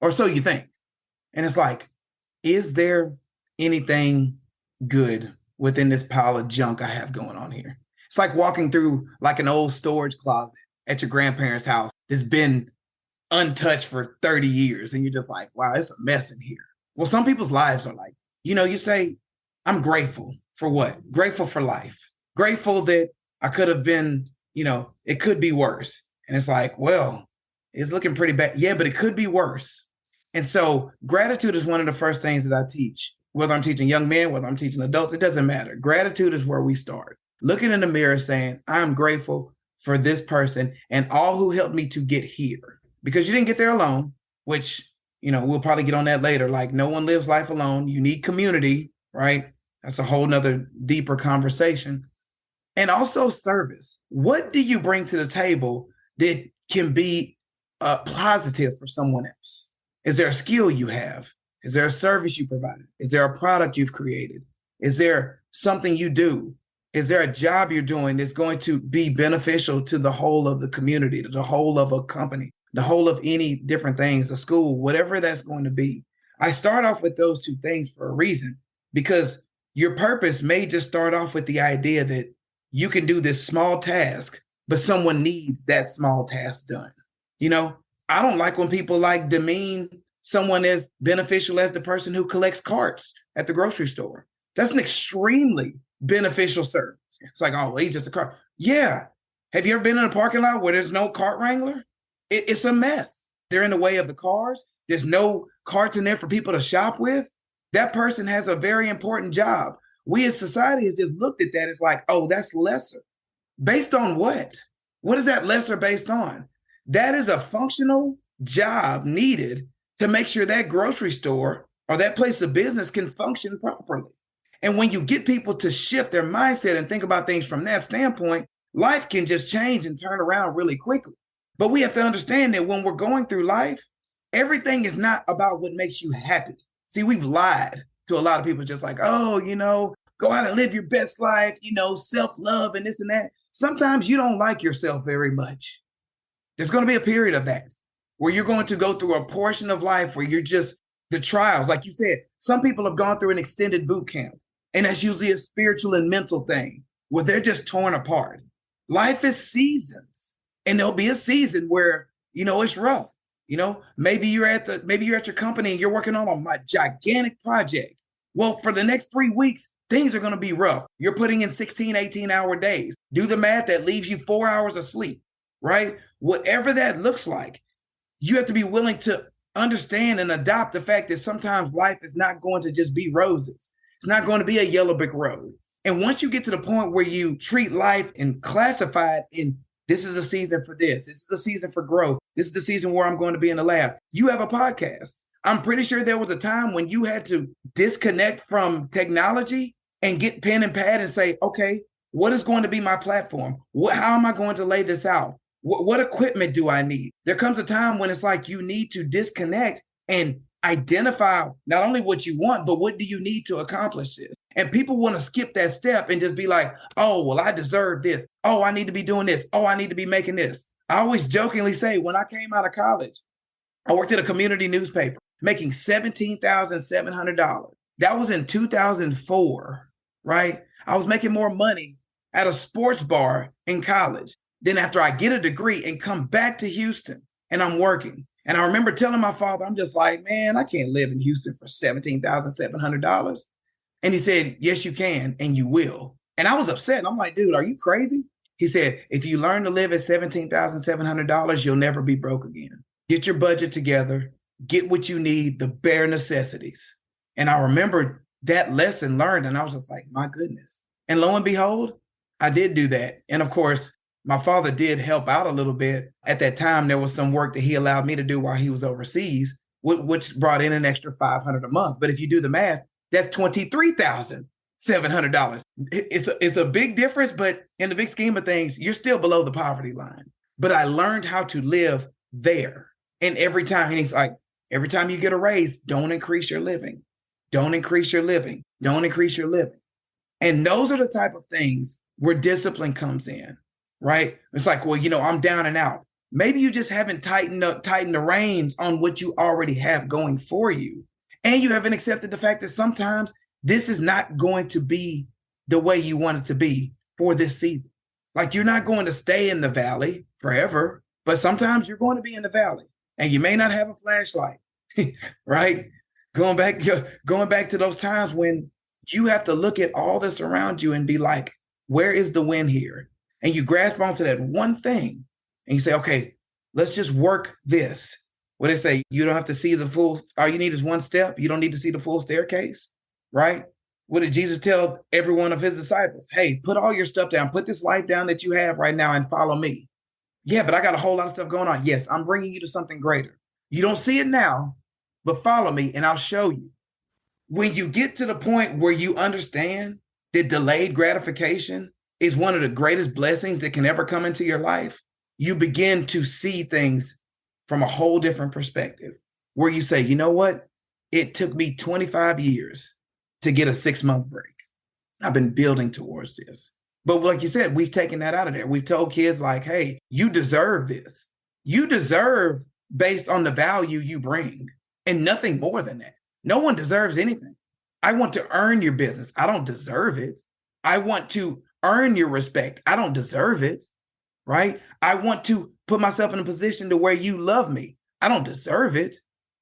or so you think. And it's like, is there anything good within this pile of junk I have going on here? It's like walking through like an old storage closet at your grandparents' house that's been untouched for 30 years. And you're just like, wow, it's a mess in here. Well, some people's lives are like, you know, you say, I'm grateful for what? Grateful for life. Grateful that I could have been, you know, it could be worse. And it's like, well, it's looking pretty bad. Yeah, but it could be worse. And so gratitude is one of the first things that I teach, whether I'm teaching young men, whether I'm teaching adults, it doesn't matter. Gratitude is where we start. Looking in the mirror saying, I'm grateful for this person and all who helped me to get here. Because you didn't get there alone, which, you know, we'll probably get on that later. Like, no one lives life alone. You need community, right? That's a whole nother deeper conversation. And also service. What do you bring to the table that can be positive for someone else? Is there a skill you have? Is there a service you provided? Is there a product you've created? Is there something you do? Is there a job you're doing that's going to be beneficial to the whole of the community, to the whole of a company, the whole of any different things, a school, whatever that's going to be? I start off with those two things for a reason, because your purpose may just start off with the idea that you can do this small task, but someone needs that small task done. You know, I don't like when people like demean someone as beneficial as the person who collects carts at the grocery store. That's an extremely beneficial service. It's like, oh, well, he's just a cart. Yeah. Have you ever been in a parking lot where there's no cart wrangler? It's a mess. They're in the way of the cars. There's no carts in there for people to shop with. That person has a very important job. We as society has just looked at that as like, oh, that's lesser. Based on what? What is that lesser based on? That is a functional job needed to make sure that grocery store or that place of business can function properly. And when you get people to shift their mindset and think about things from that standpoint, life can just change and turn around really quickly. But we have to understand that when we're going through life, everything is not about what makes you happy. See, we've lied to a lot of people, just like, oh, you know, go out and live your best life, you know, self-love and this and that. Sometimes you don't like yourself very much. There's going to be a period of that where you're going to go through a portion of life where you're just the trials. Like you said, some people have gone through an extended boot camp, and that's usually a spiritual and mental thing where they're just torn apart. Life is seasons, and there'll be a season where, you know, it's rough. You know, maybe you're at your company and you're working on a gigantic project. Well, for the next 3 weeks, things are going to be rough. You're putting in 16, 18-hour days. Do the math, that leaves you 4 hours of sleep, right? Whatever that looks like, you have to be willing to understand and adopt the fact that sometimes life is not going to just be roses. It's not going to be a yellow brick road. And once you get to the point where you treat life and classify it in, this is a season for this is a season for growth, this is the season where I'm going to be in the lab. You have a podcast. I'm pretty sure there was a time when you had to disconnect from technology and get pen and pad and say, okay, what is going to be my platform? How am I going to lay this out? What equipment do I need? There comes a time when it's like you need to disconnect and identify not only what you want, but what do you need to accomplish this? And people want to skip that step and just be like, oh, well, I deserve this. Oh, I need to be doing this. Oh, I need to be making this. I always jokingly say, when I came out of college, I worked at a community newspaper making $17,700. That was in 2004, right? I was making more money at a sports bar in college than after I get a degree and come back to Houston and I'm working. And I remember telling my father, I'm just like, man, I can't live in Houston for $17,700. And he said, yes, you can, and you will. And I was upset. I'm like, dude, are you crazy? He said, if you learn to live at $17,700, you'll never be broke again. Get your budget together, get what you need, the bare necessities. And I remember that lesson learned, and I was just like, my goodness. And lo and behold, I did do that. And of course, my father did help out a little bit. At that time, there was some work that he allowed me to do while he was overseas, which brought in an extra $500 a month. But if you do the math, that's $23,700. It's a big difference, but in the big scheme of things, you're still below the poverty line. But I learned how to live there. And every time, and he's like, every time you get a raise, don't increase your living. Don't increase your living. Don't increase your living. And those are the type of things where discipline comes in, right? It's like, well, I'm down and out. Maybe you just haven't tightened the reins on what you already have going for you. And you haven't accepted the fact that sometimes this is not going to be the way you want it to be for this season. Like, you're not going to stay in the valley forever, but sometimes you're going to be in the valley and you may not have a flashlight, right? Going back to those times when you have to look at all this around you and be like, where is the win here? And you grasp onto that one thing and you say, okay, let's just work this. What they say, you don't have to see the full, all you need is one step. You don't need to see the full staircase, right? What did Jesus tell every one of his disciples? Hey, put all your stuff down, put this life down that you have right now and follow me. Yeah, but I got a whole lot of stuff going on. Yes, I'm bringing you to something greater. You don't see it now, but follow me and I'll show you. When you get to the point where you understand that delayed gratification is one of the greatest blessings that can ever come into your life, you begin to see things from a whole different perspective, where you say, you know what? It took me 25 years to get a 6-month break. I've been building towards this. But like you said, we've taken that out of there. We've told kids like, hey, you deserve this. You deserve based on the value you bring and nothing more than that. No one deserves anything. I want to earn your business. I don't deserve it. I want to earn your respect. I don't deserve it, right? I want to put myself in a position to where you love me. I don't deserve it,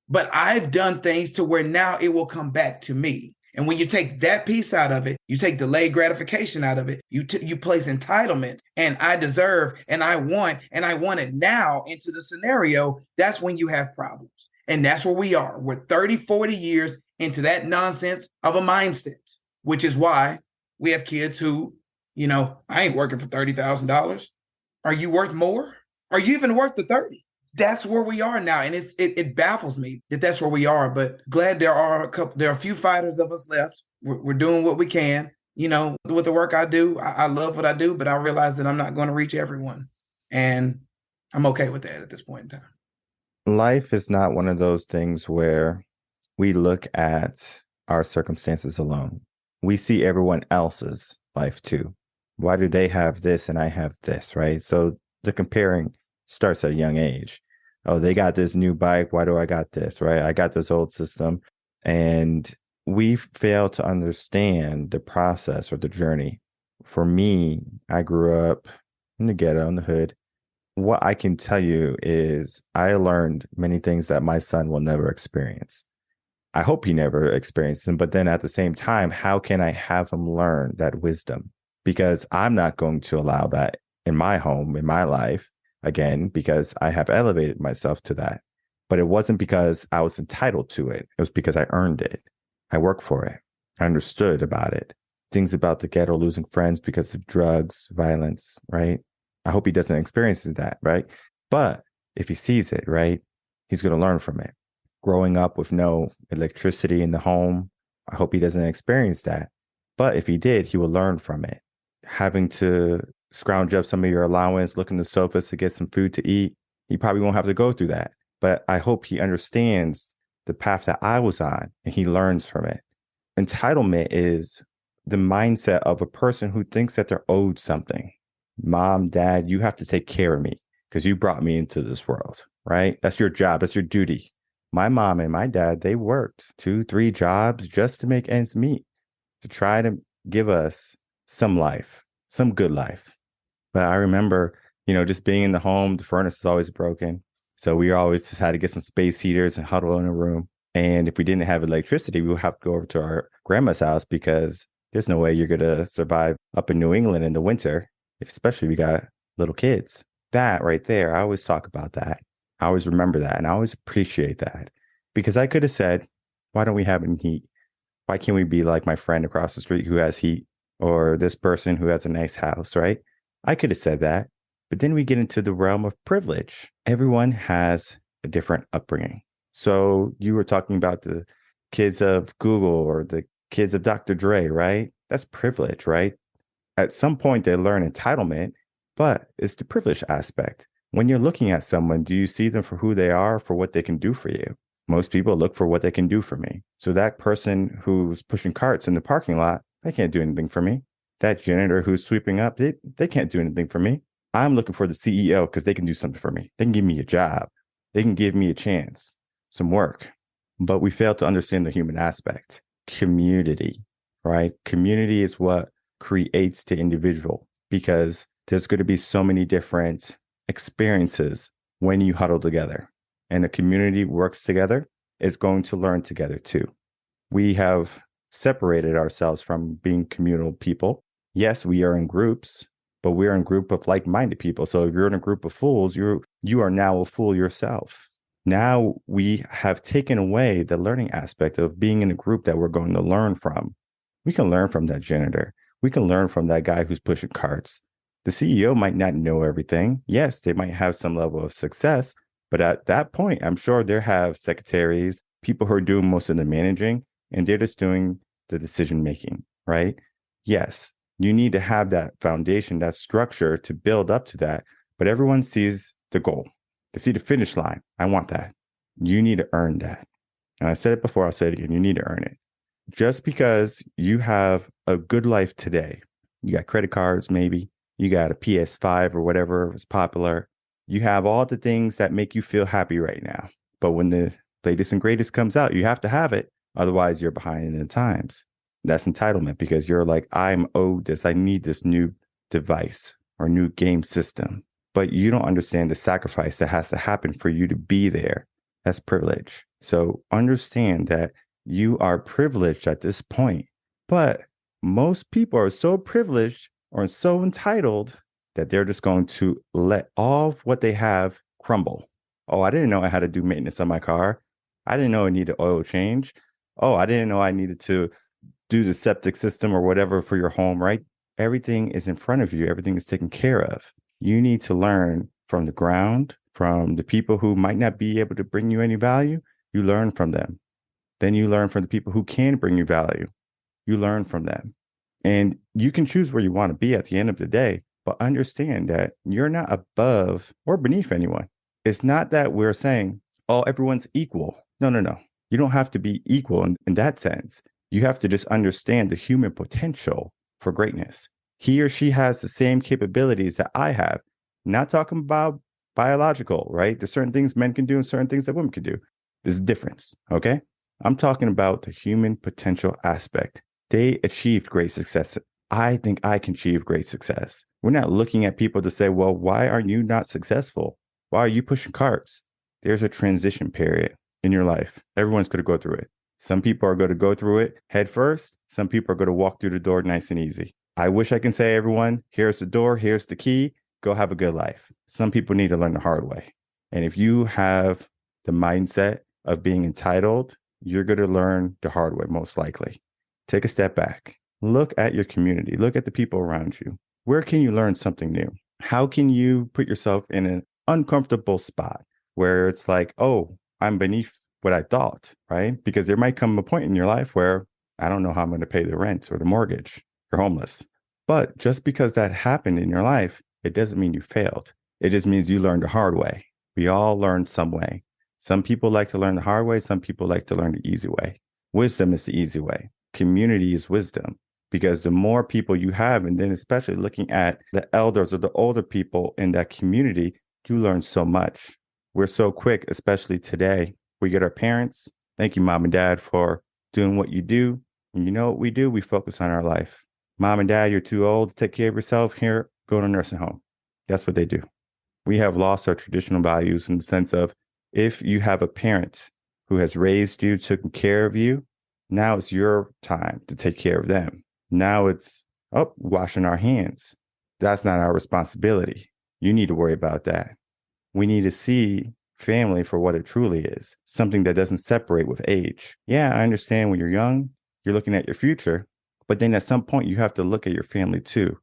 but I've done things to where now it will come back to me. And when you take that piece out of it, you take delayed gratification out of it, you place entitlement and I deserve and I want it now into the scenario, that's when you have problems. And that's where we are. We're 30, 40 years into that nonsense of a mindset, which is why we have kids who, I ain't working for $30,000. Are you worth more? Are you even worth the 30? That's where we are now. And it baffles me that that's where we are, but glad there are a few fighters of us left. We're doing what we can, with the work I do. I love what I do, but I realize that I'm not going to reach everyone. And I'm okay with that at this point in time. Life is not one of those things where we look at our circumstances alone. We see everyone else's life too. Why do they have this and I have this, right? So the comparing starts at a young age. Oh, they got this new bike. Why do I got this, right? I got this old system. And we fail to understand the process or the journey. For me, I grew up in the ghetto, in the hood. What I can tell you is I learned many things that my son will never experience. I hope he never experienced them. But then at the same time, how can I have him learn that wisdom? Because I'm not going to allow that in my home, in my life, again, because I have elevated myself to that. But it wasn't because I was entitled to it. It was because I earned it. I worked for it. I understood about it. Things about the ghetto, losing friends because of drugs, violence, right? I hope he doesn't experience that, right? But if he sees it, right, he's going to learn from it. Growing up with no electricity in the home, I hope he doesn't experience that. But if he did, he will learn from it. Having to scrounge up some of your allowance, look in the sofas to get some food to eat, he probably won't have to go through that. But I hope he understands the path that I was on and he learns from it. Entitlement is the mindset of a person who thinks that they're owed something. Mom, dad, you have to take care of me because you brought me into this world, right? That's your job. That's your duty. My mom and my dad, they worked 2-3 jobs just to make ends meet, to try to give us some life, some good life. But I remember, just being in the home, the furnace is always broken. So we always just had to get some space heaters and huddle in a room. And if we didn't have electricity, we would have to go over to our grandma's house because there's no way you're going to survive up in New England in the winter, especially if you got little kids. That right there, I always talk about that. I always remember that. And I always appreciate that because I could have said, why don't we have any heat? Why can't we be like my friend across the street who has heat or this person who has a nice house, right? I could have said that. But then we get into the realm of privilege. Everyone has a different upbringing. So you were talking about the kids of Google or the kids of Dr. Dre, right? That's privilege, right? At some point, they learn entitlement, but it's the privilege aspect. When you're looking at someone, do you see them for who they are, for what they can do for you? Most people look for what they can do for me. So that person who's pushing carts in the parking lot, they can't do anything for me. That janitor who's sweeping up, they can't do anything for me. I'm looking for the CEO because they can do something for me. They can give me a job. They can give me a chance, some work. But we fail to understand the human aspect. Community, right? Community is what creates the individual because there's going to be so many different experiences when you huddle together. And a community works together, is going to learn together too. We have separated ourselves from being communal people. Yes, we are in groups, but we're in a group of like-minded people. So if you're in a group of fools, you are now a fool yourself. Now we have taken away the learning aspect of being in a group that we're going to learn from. We can learn from that janitor. We can learn from that guy who's pushing carts. The CEO might not know everything. Yes, they might have some level of success, but at that point, I'm sure they have secretaries, people who are doing most of the managing, and they're just doing the decision making, right? Yes, you need to have that foundation, that structure to build up to that. But everyone sees the goal. They see the finish line. I want that. You need to earn that. And I said it before, I'll say it again. You need to earn it. Just because you have a good life today, you got credit cards, maybe, you got a PS5 or whatever is popular. You have all the things that make you feel happy right now. But when the latest and greatest comes out, you have to have it. Otherwise, you're behind in the times. That's entitlement because you're like, I'm owed this. I need this new device or new game system. But you don't understand the sacrifice that has to happen for you to be there. That's privilege. So understand that you are privileged at this point. But most people are so privileged or so entitled that they're just going to let all of what they have crumble. Oh, I didn't know I had to do maintenance on my car. I didn't know I needed oil change. Oh, I didn't know I needed to do the septic system or whatever for your home, right? Everything is in front of you. Everything is taken care of. You need to learn from the ground, from the people who might not be able to bring you any value. You learn from them. Then you learn from the people who can bring you value. You learn from them. And you can choose where you want to be at the end of the day, but understand that you're not above or beneath anyone. It's not that we're saying, oh, everyone's equal. No. You don't have to be equal in that sense. You have to just understand the human potential for greatness. He or she has the same capabilities that I have. Not talking about biological, right? There's certain things men can do and certain things that women can do. There's a difference, okay? I'm talking about the human potential aspect. They achieved great success. I think I can achieve great success. We're not looking at people to say, well, why are you not successful? Why are you pushing carts? There's a transition period in your life. Everyone's going to go through it. Some people are going to go through it head first. Some people are going to walk through the door nice and easy. I wish I can say, everyone, here's the door, here's the key, go have a good life. Some people need to learn the hard way. And if you have the mindset of being entitled, you're going to learn the hard way, most likely. Take a step back. Look at your community. Look at the people around you. Where can you learn something new? How can you put yourself in an uncomfortable spot where it's like, oh, I'm beneath what I thought, right? Because there might come a point in your life where I don't know how I'm going to pay the rent or the mortgage. You're homeless. But just because that happened in your life, it doesn't mean you failed. It just means you learned the hard way. We all learn some way. Some people like to learn the hard way. Some people like to learn the easy way. Wisdom is the easy way. Community is wisdom. Because the more people you have, and then especially looking at the elders or the older people in that community, you learn so much. We're so quick, especially today. We get our parents. Thank you, mom and dad, for doing what you do. And you know what we do? We focus on our life. Mom and dad, you're too old to take care of yourself. Here, go to a nursing home. That's what they do. We have lost our traditional values in the sense of, if you have a parent who has raised you, taken care of you, now it's your time to take care of them. Now it's, oh, washing our hands. That's not our responsibility. You need to worry about that. We need to see family for what it truly is, something that doesn't separate with age. Yeah, I understand when you're young, you're looking at your future, but then at some point you have to look at your family too.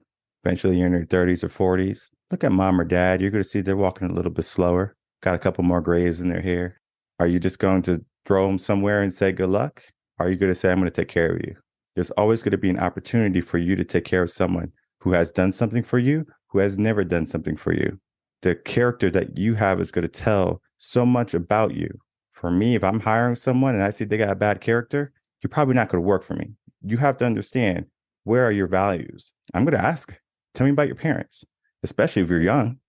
Eventually you're in your 30s or 40s. Look at mom or dad. You're going to see they're walking a little bit slower, got a couple more grays in their hair. Are you just going to throw them somewhere and say good luck? Are you going to say, I'm going to take care of you? There's always going to be an opportunity for you to take care of someone who has done something for you, who has never done something for you. The character that you have is going to tell so much about you. For me, if I'm hiring someone and I see they got a bad character, you're probably not going to work for me. You have to understand, where are your values? I'm going to ask, tell me about your parents, especially if you're young.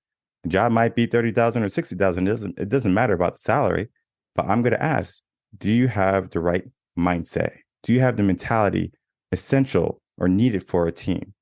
The job might be $30,000 or $60,000. It doesn't matter about the salary, but I'm going to ask, do you have the right mindset? Do you have the mentality essential or needed for a team?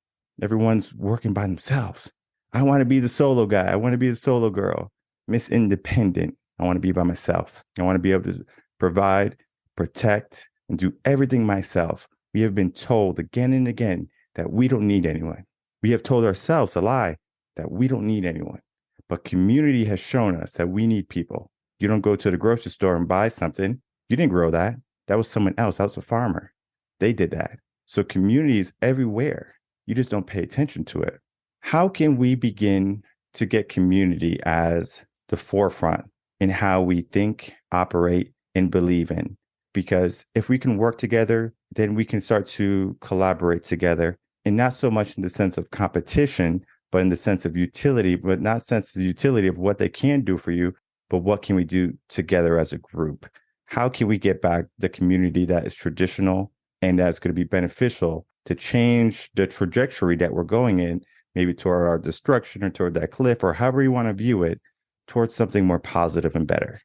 Everyone's working by themselves. I want to be the solo guy. I want to be the solo girl. Miss Independent. I want to be by myself. I want to be able to provide, protect, and do everything myself. We have been told again and again that we don't need anyone. We have told ourselves a lie that we don't need anyone. But community has shown us that we need people. You don't go to the grocery store and buy something. You didn't grow that. That was someone else. That was a farmer. They did that. So community is everywhere. You just don't pay attention to it. How can we begin to get community as the forefront in how we think, operate, and believe in? Because if we can work together, then we can start to collaborate together, and not so much in the sense of competition, but in the sense of utility, but not sense of utility of what they can do for you, but what can we do together as a group? How can we get back the community that is traditional and that's going to be beneficial to change the trajectory that we're going in, maybe toward our destruction or toward that cliff, or however you want to view it, towards something more positive and better?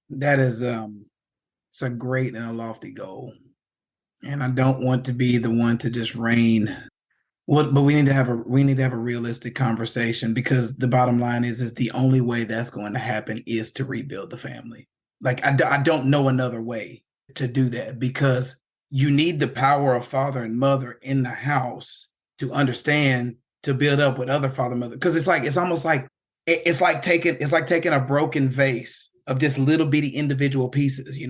That is it's a great and a lofty goal. And I don't want to be the one to just reign. But we need to have a realistic conversation, because the bottom line is the only way that's going to happen is to rebuild the family. Like I don't know another way to do that, because you need the power of father and mother in the house to understand, to build up with other father and mother. Because it's like taking a broken vase of just little bitty individual pieces,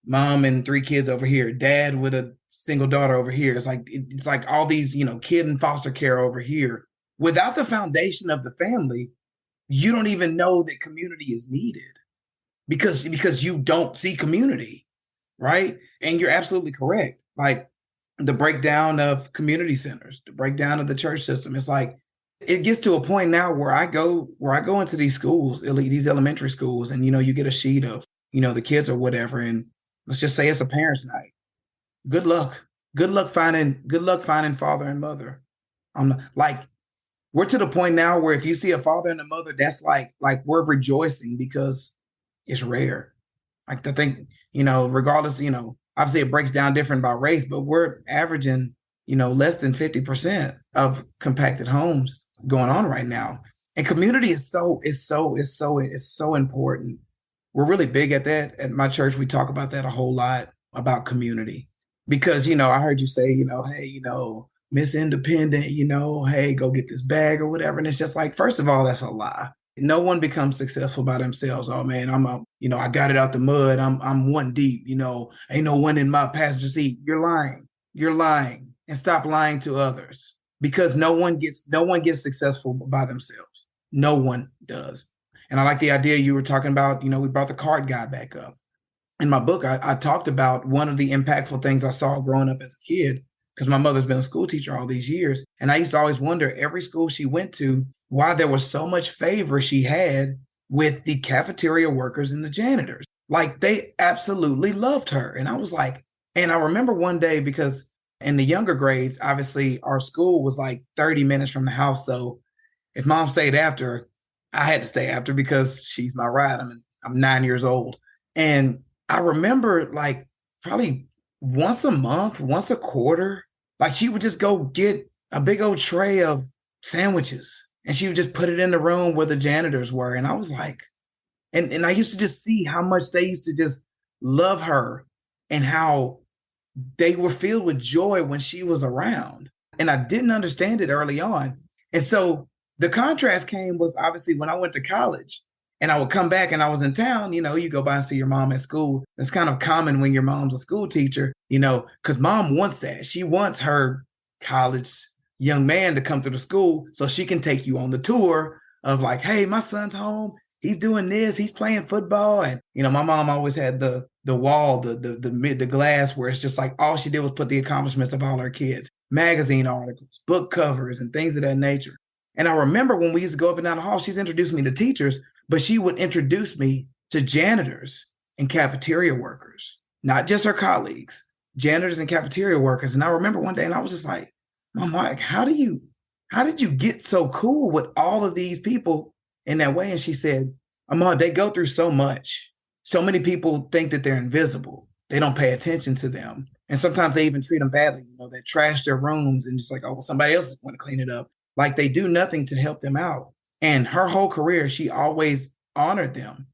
mom and 3 kids over here, dad with a single daughter over here. It's like all these, kid in foster care over here. Without the foundation of the family, you don't even know that community is needed, because you don't see community, right? And you're absolutely correct. Like the breakdown of community centers, the breakdown of the church system. It's like, it gets to a point now where I go into these schools, these elementary schools, and, you get a sheet of, the kids or whatever. And let's just say it's a parents' night. Good luck finding father and mother. We're to the point now where if you see a father and a mother, that's like we're rejoicing, because it's rare. Like I think, regardless, obviously it breaks down different by race, but we're averaging, less than 50% of compacted homes going on right now. And community is so important. We're really big at that. At my church, we talk about that a whole lot, about community. Because, I heard you say, hey, Miss Independent, hey, go get this bag or whatever. And it's just like, first of all, that's a lie. No one becomes successful by themselves. Oh man, I got it out the mud. I'm one deep, ain't no one in my passenger seat. You're lying, and stop lying to others, because no one gets successful by themselves. No one does. And I like the idea you were talking about, we brought the card guy back up. In my book, I talked about one of the impactful things I saw growing up as a kid, because my mother's been a school teacher all these years. And I used to always wonder, every school she went to, why there was so much favor she had with the cafeteria workers and the janitors. Like, they absolutely loved her. And I was like, and I remember one day, because in the younger grades, obviously our school was like 30 minutes from the house. So if mom stayed after, I had to stay after, because she's my ride. I'm 9 years old. And I remember, like, probably once a month, once a quarter, like, she would just go get a big old tray of sandwiches and she would just put it in the room where the janitors were. And I was like, and I used to just see how much they used to just love her and how they were filled with joy when she was around. And I didn't understand it early on. And so the contrast came was obviously when I went to college and I would come back and I was in town, you go by and see your mom at school. It's kind of common when your mom's a school teacher, because mom wants that. She wants her college young man to come to the school so she can take you on the tour of like, hey, my son's home. He's doing this. He's playing football. And, my mom always had the wall, the glass where it's just like all she did was put the accomplishments of all her kids, magazine articles, book covers, and things of that nature. And I remember when we used to go up and down the hall, she's introduced me to teachers, but she would introduce me to janitors and cafeteria workers, not just her colleagues, janitors and cafeteria workers. And I remember one day and I was just like, I'm like, how did you get so cool with all of these people in that way? And she said, Ahmard, they go through so much. So many people think that they're invisible. They don't pay attention to them. And sometimes they even treat them badly. They trash their rooms and just like, oh, well, somebody else is going to clean it up. Like they do nothing to help them out. And her whole career, she always honored them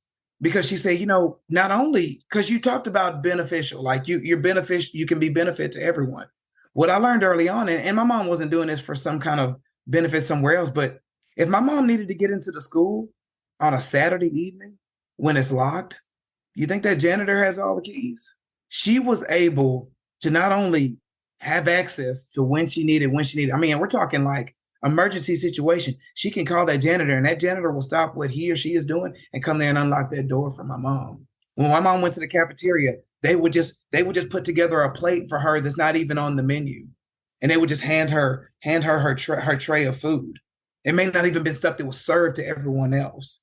because she said, not only because you talked about beneficial, like you're beneficial, you can be benefit to everyone. What I learned early on, and my mom wasn't doing this for some kind of benefit somewhere else, but if my mom needed to get into the school on a Saturday evening when it's locked, you think that janitor has all the keys? She was able to not only have access to when she needed. I mean, we're talking like emergency situation. She can call that janitor and that janitor will stop what he or she is doing and come there and unlock that door for my mom. When my mom went to the cafeteria, they would just put together a plate for her that's not even on the menu. And they would just hand her her tray of food. It may not even been stuff that was served to everyone else.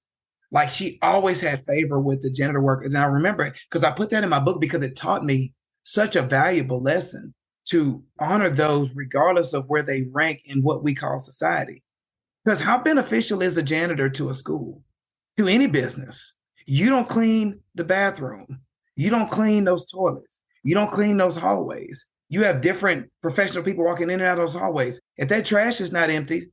Like she always had favor with the janitor workers. And I remember it because I put that in my book because it taught me such a valuable lesson to honor those regardless of where they rank in what we call society. Because how beneficial is a janitor to a school, to any business? You don't clean the bathroom. You don't clean those toilets. You don't clean those hallways. You have different professional people walking in and out of those hallways. If that trash is not empty,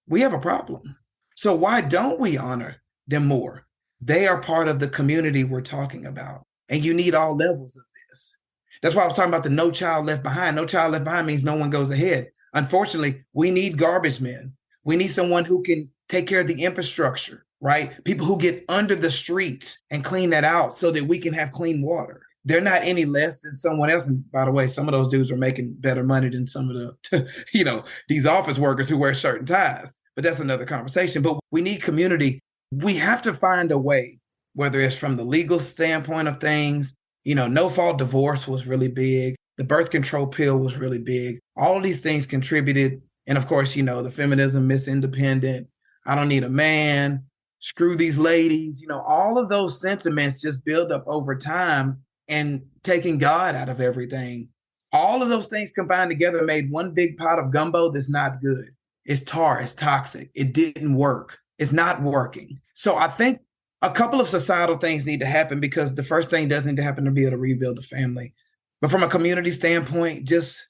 we have a problem. So why don't we honor them more? They are part of the community we're talking about. And you need all levels of this. That's why I was talking about the no child left behind. No child left behind means no one goes ahead. Unfortunately, we need garbage men. We need someone who can take care of the infrastructure, right? People who get under the streets and clean that out so that we can have clean water. They're not any less than someone else. And by the way, some of those dudes are making better money than some of the, these office workers who wear shirt and ties. But that's another conversation. But we need community. We have to find a way, whether it's from the legal standpoint of things, no-fault divorce was really big. The birth control pill was really big. All of these things contributed. And of course, the feminism, Miss Independent, I don't need a man, screw these ladies, all of those sentiments just build up over time and taking God out of everything. All of those things combined together made one big pot of gumbo that's not good. It's tar, it's toxic. It didn't work. It's not working. So I think a couple of societal things need to happen because the first thing does need to happen to be able to rebuild the family. But from a community standpoint, just,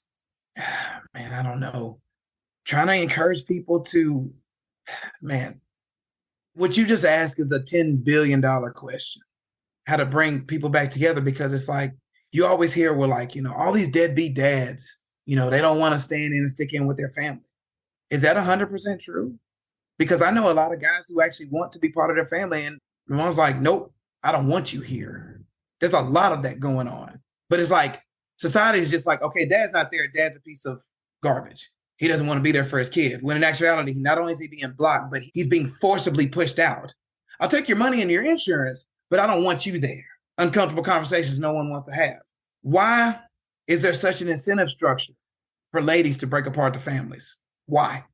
I don't know, trying to encourage people to, what you just asked is a $10 billion question, how to bring people back together, because it's like, you always hear, we're like, all these deadbeat dads, they don't want to stand in and stick in with their family. Is that 100% true? Because I know a lot of guys who actually want to be part of their family and the mom's like, nope, I don't want you here. There's a lot of that going on. But it's like, society is just like, okay, dad's not there. Dad's a piece of garbage. He doesn't want to be there for his kid. When in actuality, not only is he being blocked, but he's being forcibly pushed out. I'll take your money and your insurance, but I don't want you there. Uncomfortable conversations no one wants to have. Why is there such an incentive structure for ladies to break apart the families? Why?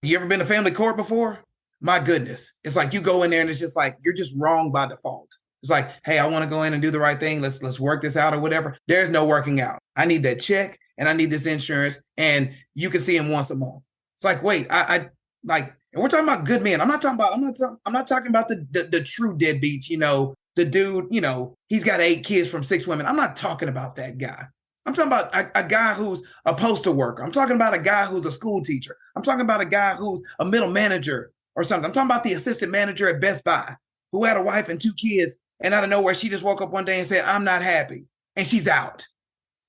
You ever been to family court before? My goodness. It's like you go in there and it's just like, you're just wrong by default. It's like, hey, I want to go in and do the right thing. Let's work this out or whatever. There's no working out. I need that check and I need this insurance and you can see him once a month. It's like, wait, I and we're talking about good men. I'm not talking about the true deadbeats, the dude, he's got 8 kids from 6 women. I'm not talking about that guy. I'm talking about a guy who's a postal worker. I'm talking about a guy who's a school teacher. I'm talking about a guy who's a middle manager or something. I'm talking about the assistant manager at Best Buy who had a wife and 2 kids, and out of nowhere, she just woke up one day and said, I'm not happy. And she's out.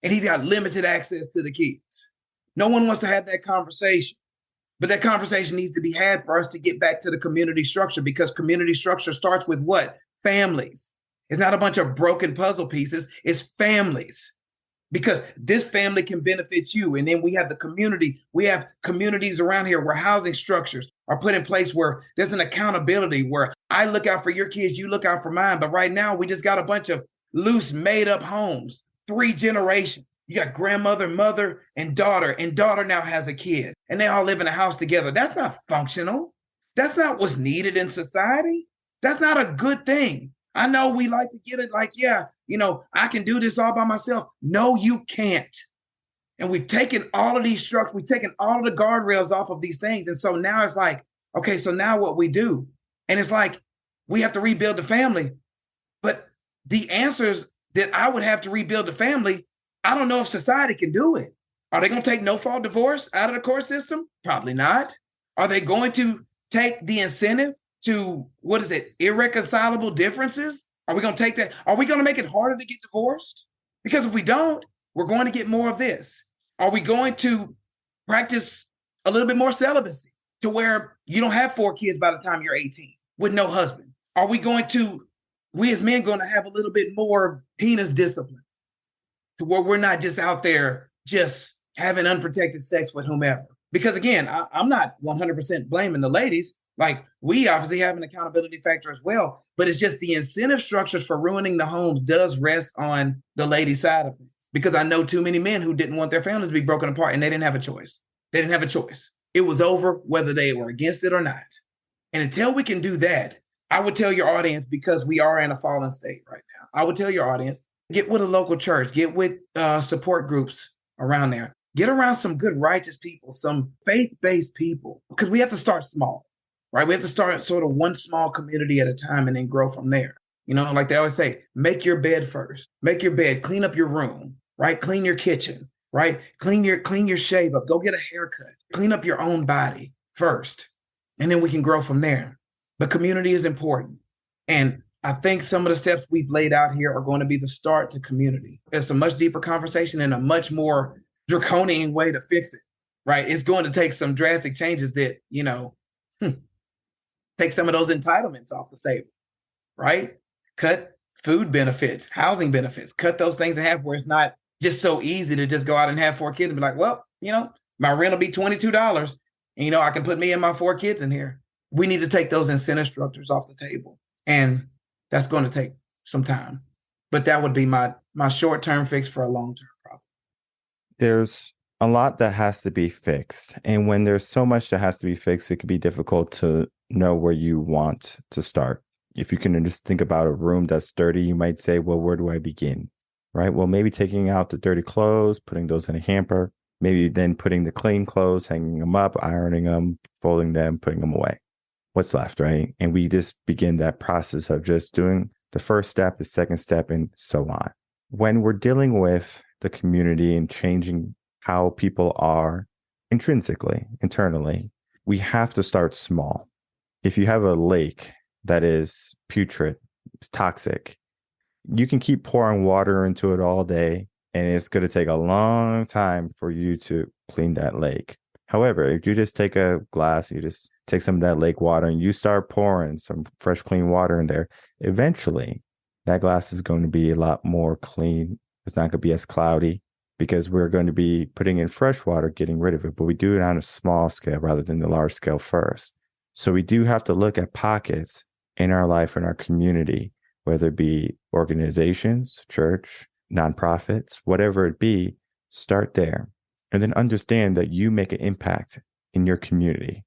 And he's got limited access to the kids. No one wants to have that conversation. But that conversation needs to be had for us to get back to the community structure, because community structure starts with what? Families. It's not a bunch of broken puzzle pieces. It's families. Because this family can benefit you. And then we have the community. We have communities around here where housing structures are put in place where there's an accountability, where I look out for your kids, you look out for mine. But right now, we just got a bunch of loose, made up homes, 3 generations. You got grandmother, mother, and daughter now has a kid, and they all live in a house together. That's not functional. That's not what's needed in society. That's not a good thing. I know we like to get it like, yeah, I can do this all by myself. No, you can't. And we've taken all of these structures, we've taken all of the guardrails off of these things. And so now it's like, okay, so now what we do? And it's like, we have to rebuild the family. But the answers that I would have to rebuild the family, I don't know if society can do it. Are they going to take no-fault divorce out of the court system? Probably not. Are they going to take the incentive to, irreconcilable differences? Are we going to take that? Are we going to make it harder to get divorced? Because if we don't, we're going to get more of this. Are we going to practice a little bit more celibacy to where you don't have 4 kids by the time you're 18 with no husband? Are we as men going to have a little bit more penis discipline to where we're not just out there just having unprotected sex with whomever? Because again, I'm not 100% blaming the ladies. Like, we obviously have an accountability factor as well, but it's just the incentive structures for ruining the homes does rest on the lady side of things. Because I know too many men who didn't want their families to be broken apart, and they didn't have a choice. They didn't have a choice. It was over whether they were against it or not. And until we can do that, I would tell your audience, because we are in a fallen state right now, I would tell your audience, get with a local church, get with support groups around there, get around some good, righteous people, some faith-based people, because we have to start small, right? We have to start sort of one small community at a time and then grow from there. Like they always say, make your bed first, make your bed, clean up your room, right? Clean your kitchen, right? Clean your shave up, go get a haircut, clean up your own body first, and then we can grow from there. But community is important. And I think some of the steps we've laid out here are going to be the start to community. It's a much deeper conversation and a much more draconian way to fix it, right? It's going to take some drastic changes that, take some of those entitlements off the table, right? Cut food benefits, housing benefits, cut those things in half where it's not just so easy to just go out and have 4 kids and be like, well, my rent will be $22 and, I can put me and my 4 kids in here. We need to take those incentive structures off the table. And that's going to take some time. But that would be my short-term fix for a long-term problem. There's a lot that has to be fixed. And when there's so much that has to be fixed, it can be difficult to know where you want to start. If you can just think about a room that's dirty, you might say, well, where do I begin? Right? Well, maybe taking out the dirty clothes, putting those in a hamper, maybe then putting the clean clothes, hanging them up, ironing them, folding them, putting them away. What's left, right? And we just begin that process of just doing the first step, the second step, and so on. When we're dealing with the community and changing how people are intrinsically, internally, we have to start small. If you have a lake that is putrid, it's toxic, you can keep pouring water into it all day, and it's going to take a long time for you to clean that lake. However, if you just take a glass, you just take some of that lake water and you start pouring some fresh, clean water in there, eventually that glass is going to be a lot more clean. It's not going to be as cloudy because we're going to be putting in fresh water, getting rid of it, but we do it on a small scale rather than the large scale first. So we do have to look at pockets in our life, in our community, whether it be organizations, church, nonprofits, whatever it be, start there. And then understand that you make an impact in your community.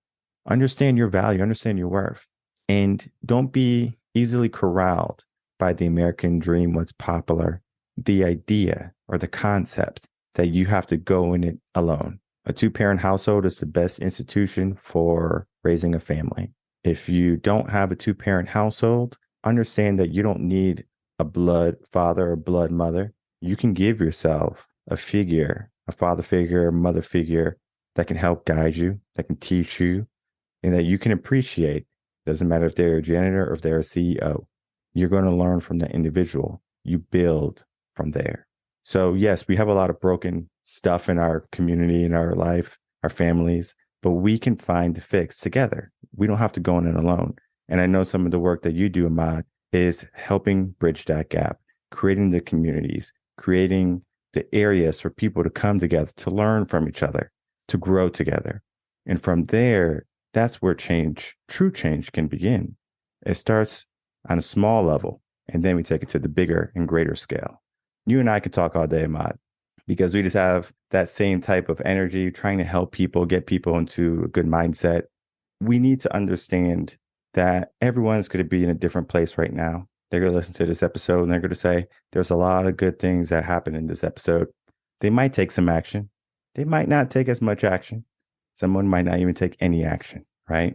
Understand your value, understand your worth, and don't be easily corralled by the American dream, what's popular, the idea or the concept that you have to go in it alone. A 2-parent household is the best institution for raising a family. If you don't have a 2-parent household, understand that you don't need a blood father or blood mother. You can give yourself a figure, a father figure, a mother figure that can help guide you, that can teach you, and that you can appreciate. Doesn't matter if they're a janitor or if they're a CEO. You're going to learn from the individual. You build from there. So yes, we have a lot of broken stuff in our community, in our life, our families, but we can find the fix together. We don't have to go in it alone. And I know some of the work that you do, Ahmad, is helping bridge that gap, creating the communities, creating the areas for people to come together, to learn from each other, to grow together. And from there, that's where change, true change, can begin. It starts on a small level, and then we take it to the bigger and greater scale. You and I could talk all day, Ahmad, because we just have that same type of energy, trying to help people, get people into a good mindset. We need to understand that everyone's going to be in a different place right now. They're going to listen to this episode and they're going to say, there's a lot of good things that happen in this episode. They might take some action. They might not take as much action. Someone might not even take any action, right?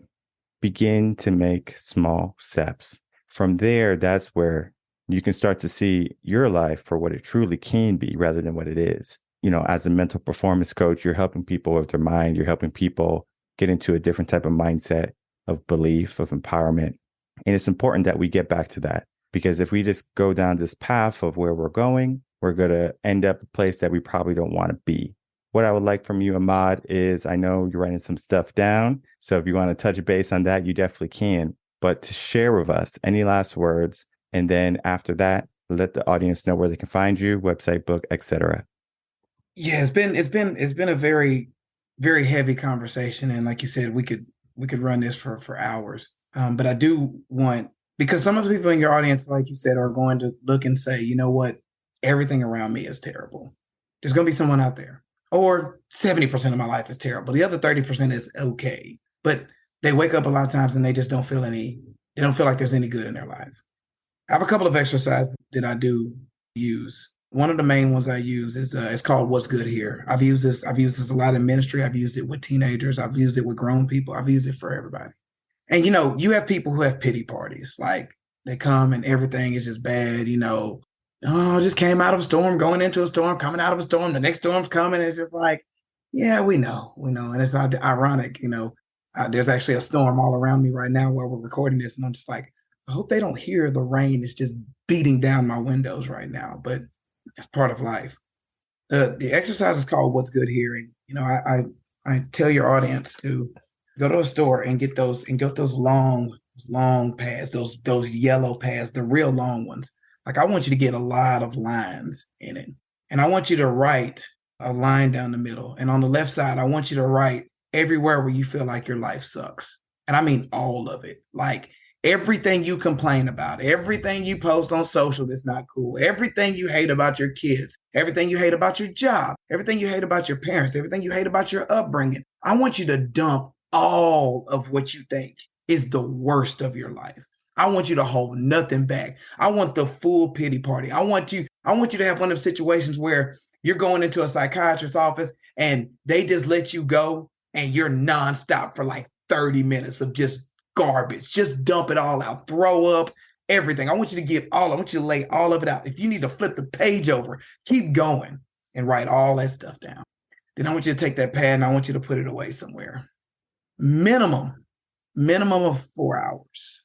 Begin to make small steps. From there, that's where you can start to see your life for what it truly can be rather than what it is. You know, as a mental performance coach, you're helping people with their mind. You're helping people get into a different type of mindset of belief, of empowerment. And it's important that we get back to that, because if we just go down this path of where we're going, we're going to end up a place that we probably don't want to be. What I would like from you, Ahmad, is I know you're writing some stuff down. So if you want to touch base on that, you definitely can. But to share with us any last words, and then after that, let the audience know where they can find you, website, book, etc. Yeah, it's been a very, very heavy conversation, and like you said, we could run this for hours. But I do want, because some of the people in your audience, like you said, are going to look and say, you know what, everything around me is terrible. There's going to be someone out there, or 70% of my life is terrible. The other 30% is okay, but they wake up a lot of times and they just don't feel like there's any good in their life. I have a couple of exercises that I do use. One of the main ones I use is it's called "What's Good Here." I've used this a lot in ministry. I've used it with teenagers. I've used it with grown people. I've used it for everybody. And you have people who have pity parties. Like, they come and everything is just bad. Oh, just came out of a storm, going into a storm, coming out of a storm. The next storm's coming. It's just like, yeah, we know, and it's ironic. There's actually a storm all around me right now while we're recording this, and I'm just like, I hope they don't hear the rain. It's just beating down my windows right now, but it's part of life. The exercise is called "What's Good Here." And, I tell your audience to go to a store and get those long pads, those yellow pads, the real long ones. Like, I want you to get a lot of lines in it. And I want you to write a line down the middle. And on the left side, I want you to write everywhere where you feel like your life sucks. And I mean all of it. Like, everything you complain about, everything you post on social that's not cool, everything you hate about your kids, everything you hate about your job, everything you hate about your parents, everything you hate about your upbringing. I want you to dump all of what you think is the worst of your life. I want you to hold nothing back. I want the full pity party. I want you to have one of the situations where you're going into a psychiatrist's office and they just let you go and you're nonstop for like 30 minutes of just garbage. Just dump it all out. Throw up everything. I want you to lay all of it out. If you need to flip the page over, keep going and write all that stuff down. Then I want you to take that pad and I want you to put it away somewhere. Minimum of 4 hours.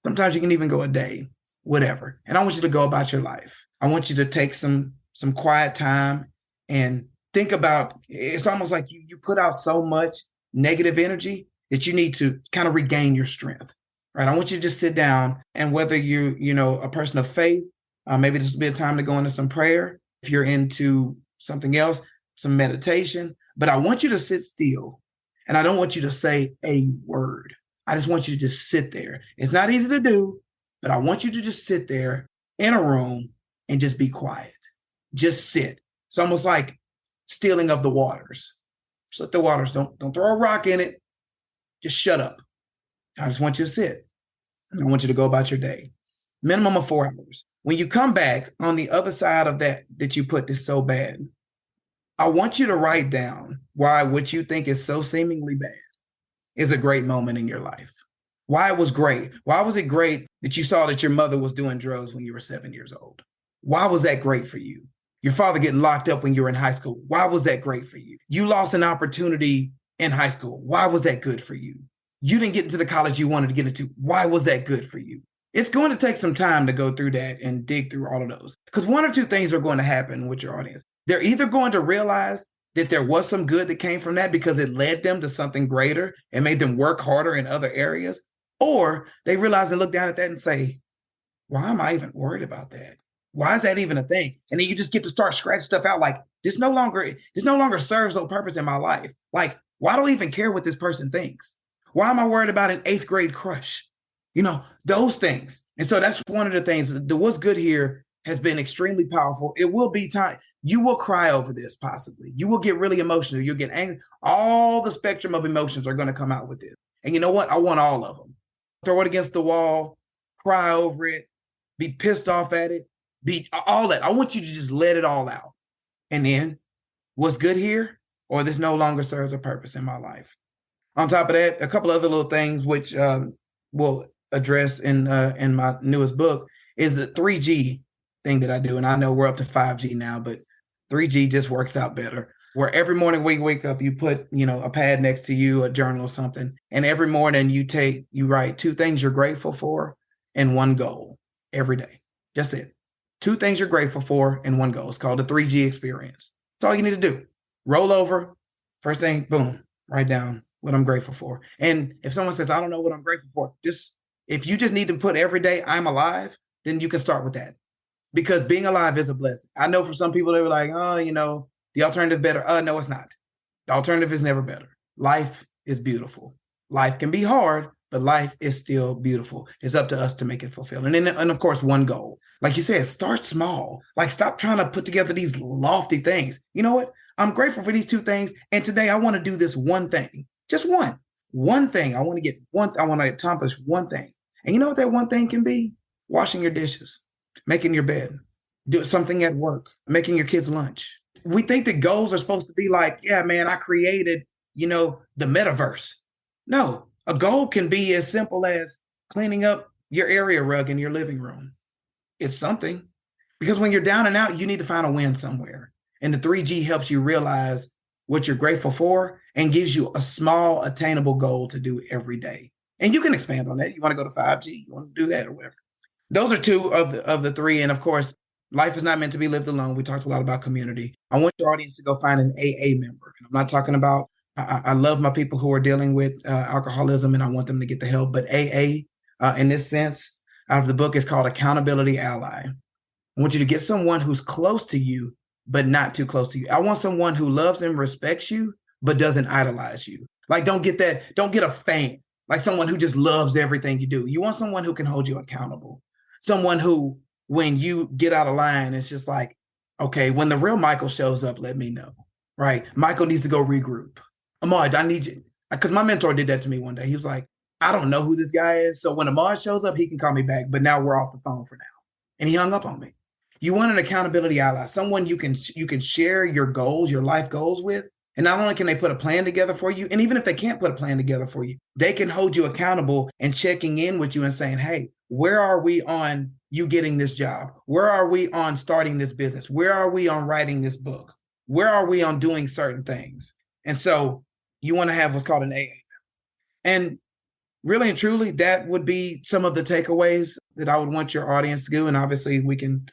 Sometimes you can even go a day, whatever. And I want you to go about your life. I want you to take some quiet time and think about, it's almost like you put out so much negative energy that you need to kind of regain your strength, right? I want you to just sit down, and whether you're, a person of faith, maybe this will be a time to go into some prayer. If you're into something else, some meditation, but I want you to sit still, and I don't want you to say a word. I just want you to just sit there. It's not easy to do, but I want you to just sit there in a room and just be quiet. Just sit. It's almost like stealing of the waters. Just let the waters, don't throw a rock in it. Just shut up. I just want you to sit. And I want you to go about your day. Minimum of 4 hours. When you come back on the other side of that you put this so bad, I want you to write down why what you think is so seemingly bad is a great moment in your life. Why it was great. Why was it great that you saw that your mother was doing drugs when you were 7 years old? Why was that great for you? Your father getting locked up when you were in high school. Why was that great for you? You lost an opportunity in high school. Why was that good for you? You didn't get into the college you wanted to get into. Why was that good for you? It's going to take some time to go through that and dig through all of those. Because one or two things are going to happen with your audience. They're either going to realize that there was some good that came from that because it led them to something greater and made them work harder in other areas, or they realize and look down at that and say, why am I even worried about that? Why is that even a thing? And then you just get to start scratching stuff out like, this no longer serves no purpose in my life. Like, why do I even care what this person thinks? Why am I worried about an 8th grade crush? Those things. And so that's one of the things. The what's good here has been extremely powerful. It will be time. You will cry over this, possibly. You will get really emotional. You'll get angry. All the spectrum of emotions are going to come out with this. And you know what? I want all of them. Throw it against the wall, cry over it, be pissed off at it, be all that. I want you to just let it all out. And then what's good here, or this no longer serves a purpose in my life. On top of that, a couple other little things which we'll address in my newest book is the 3G thing that I do. And I know we're up to 5G now, but 3G just works out better. Where every morning when you wake up, you put, a pad next to you, a journal or something. And every morning you write 2 things you're grateful for and 1 goal every day. That's it. 2 things you're grateful for and 1 goal. It's called the 3G experience. That's all you need to do. Roll over. First thing, boom, write down what I'm grateful for. And if someone says, I don't know what I'm grateful for, if you just need to put every day, I'm alive, then you can start with that. Because being alive is a blessing. I know for some people, they were like, oh, the alternative better. No, it's not. The alternative is never better. Life is beautiful. Life can be hard, but life is still beautiful. It's up to us to make it fulfilling. And of course, 1 goal. Like you said, start small. Like, stop trying to put together these lofty things. You know what? I'm grateful for these 2 things. And today I want to do this 1 thing. Just one thing. I want to accomplish 1 thing. And you know what that 1 thing can be? Washing your dishes, making your bed, do something at work, making your kids lunch. We think that goals are supposed to be like, yeah, man, I created, the metaverse. No, a goal can be as simple as cleaning up your area rug in your living room. It's something. Because when you're down and out, you need to find a win somewhere. And the 3G helps you realize what you're grateful for and gives you a small, attainable goal to do every day. And you can expand on that. You want to go to 5G, you want to do that or whatever. Those are 2 of the 3. And of course, life is not meant to be lived alone. We talked a lot about community. I want your audience to go find an AA member. I'm not talking about, I love my people who are dealing with alcoholism and I want them to get the help. But AA, in this sense, out of the book, is called Accountability Ally. I want you to get someone who's close to you, but not too close to you. I want someone who loves and respects you, but doesn't idolize you. Like, don't get a fan, like someone who just loves everything you do. You want someone who can hold you accountable. Someone who, when you get out of line, it's just like, okay, when the real Michael shows up, let me know, right? Michael needs to go regroup. Ahmard, I need you. Because my mentor did that to me one day. He was like, I don't know who this guy is. So when Ahmard shows up, he can call me back. But now we're off the phone for now. And he hung up on me. You want an accountability ally, someone you can share your goals, your life goals with. And not only can they put a plan together for you, and even if they can't put a plan together for you, they can hold you accountable and checking in with you and saying, hey, where are we on you getting this job? Where are we on starting this business? Where are we on writing this book? Where are we on doing certain things? And so you want to have what's called an AA. And really and truly, that would be some of the takeaways that I would want your audience to do. And obviously we can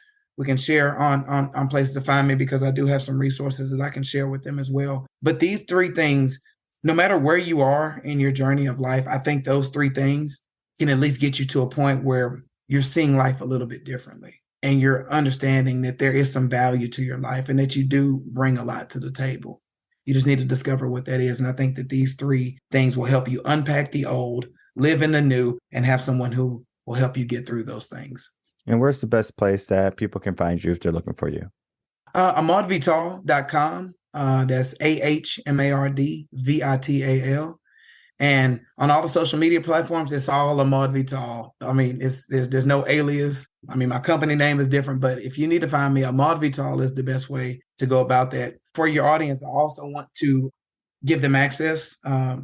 share on places to find me, because I do have some resources that I can share with them as well. But these 3 things, no matter where you are in your journey of life, I think those 3 things can at least get you to a point where you're seeing life a little bit differently. And you're understanding that there is some value to your life and that you do bring a lot to the table. You just need to discover what that is. And I think that these 3 things will help you unpack the old, live in the new, and have someone who will help you get through those things. And where's the best place that people can find you if they're looking for you? AhmardVital.com. That's AhmardVital. And on all the social media platforms, it's all Ahmard Vital. I mean, there's no alias. I mean, my company name is different, but if you need to find me, Ahmard Vital is the best way to go about that. For your audience, I also want to give them access. A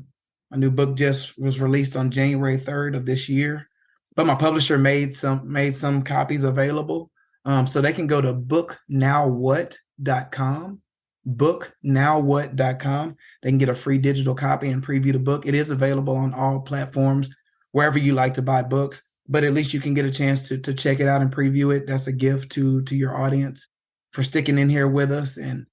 new book just was released on January 3rd of this year, but my publisher made some copies available. So they can go to booknowwhat.com booknowwhat.com. They can get a free digital copy and preview the book. It is available on all platforms, wherever you like to buy books, but at least you can get a chance to check it out and preview it. That's a gift to your audience for sticking in here with us and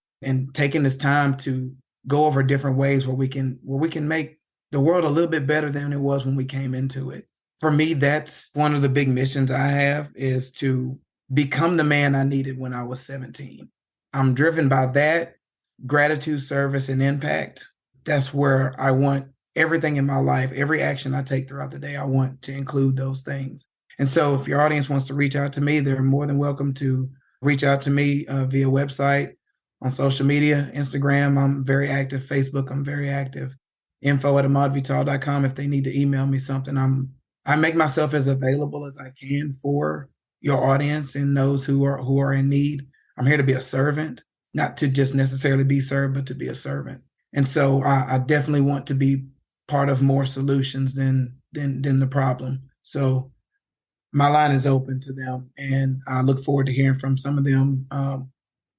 taking this time to go over different ways where we can make the world a little bit better than it was when we came into it. For me, that's one of the big missions I have, is to become the man I needed when I was 17. I'm driven by that, gratitude, service, and impact. That's where I want everything in my life, every action I take throughout the day, I want to include those things. And so if your audience wants to reach out to me, they're more than welcome to reach out to me via website, on social media, Instagram, I'm very active. Facebook, I'm very active. info@ahmardvital.com. If they need to email me something, I make myself as available as I can for your audience and those who are in need. I'm here to be a servant, not to just necessarily be served, but to be a servant. And so I definitely want to be part of more solutions than the problem. So my line is open to them, and I look forward to hearing from some of them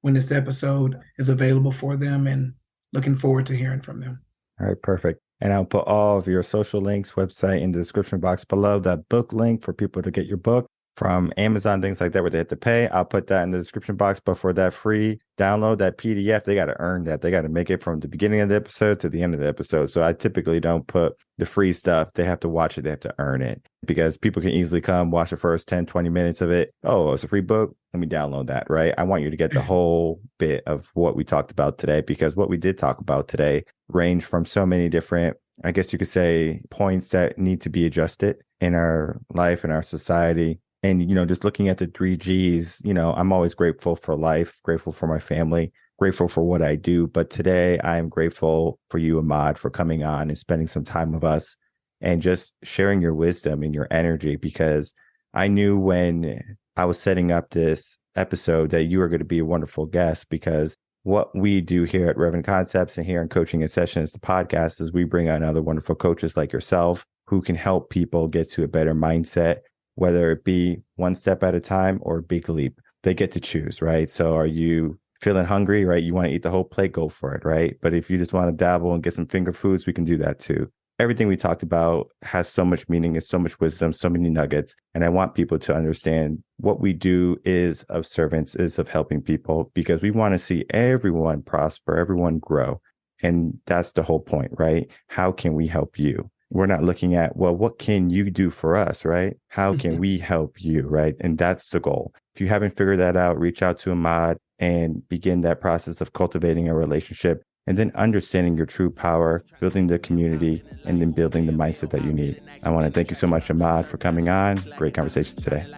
when this episode is available for them, and looking forward to hearing from them. All right, perfect. And I'll put all of your social links, website in the description box below. That book link for people to get your book from Amazon, things like that, where they have to pay. I'll put that in the description box. But for that free download, that PDF, they got to earn that. They got to make it from the beginning of the episode to the end of the episode. So I typically don't put the free stuff. They have to watch it. They have to earn it, because people can easily come watch the first 10, 20 minutes of it. Oh, it's a free book. Let me download that, right? I want you to get the whole bit of what we talked about today, because what we did talk about today range from so many different, I guess you could say, points that need to be adjusted in our life and our society. And, just looking at the 3 Gs, I'm always grateful for life, grateful for my family, grateful for what I do. But today I am grateful for you, Ahmard, for coming on and spending some time with us and just sharing your wisdom and your energy, because I knew when I was setting up this episode that you were going to be a wonderful guest, because what we do here at Reven Concepts and here in Coaching and Sessions, the podcast, is we bring on other wonderful coaches like yourself who can help people get to a better mindset, whether it be one step at a time or a big leap. They get to choose, right? So are you feeling hungry, right? You want to eat the whole plate, go for it, right? But if you just want to dabble and get some finger foods, we can do that too. Everything we talked about has so much meaning and so much wisdom, so many nuggets. And I want people to understand what we do is of servants, is of helping people, because we want to see everyone prosper, everyone grow. And that's the whole point, right? How can we help you? We're not looking at, well, what can you do for us, right? How can we help you, right? And that's the goal. If you haven't figured that out, reach out to Ahmard and begin that process of cultivating a relationship, and then understanding your true power, building the community, and then building the mindset that you need. I want to thank you so much, Ahmard, for coming on. Great conversation today.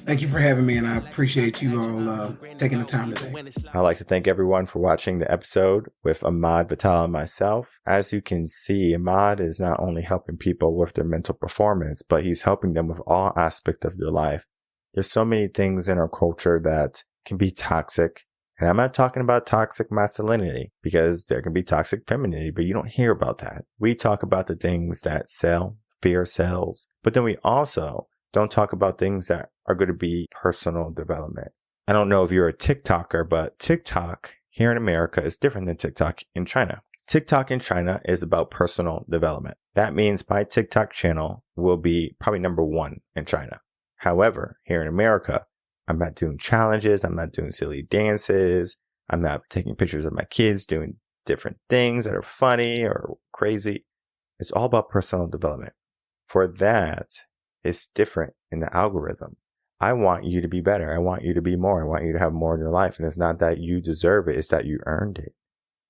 Thank you for having me, and I appreciate you all taking the time today. I'd like to thank everyone for watching the episode with Ahmard Vital and myself. As you can see, Ahmard is not only helping people with their mental performance, but he's helping them with all aspects of their life. There's so many things in our culture that can be toxic. And I'm not talking about toxic masculinity, because there can be toxic femininity, but you don't hear about that. We talk about the things that sell, fear sells, but then we also don't talk about things that are going to be personal development. I don't know if you're a TikToker, but TikTok here in America is different than TikTok in China. TikTok in China is about personal development. That means my TikTok channel will be probably number 1 in China. However, here in America, I'm not doing challenges. I'm not doing silly dances. I'm not taking pictures of my kids doing different things that are funny or crazy. It's all about personal development. For that, it's different in the algorithm. I want you to be better. I want you to be more. I want you to have more in your life. And it's not that you deserve it. It's that you earned it.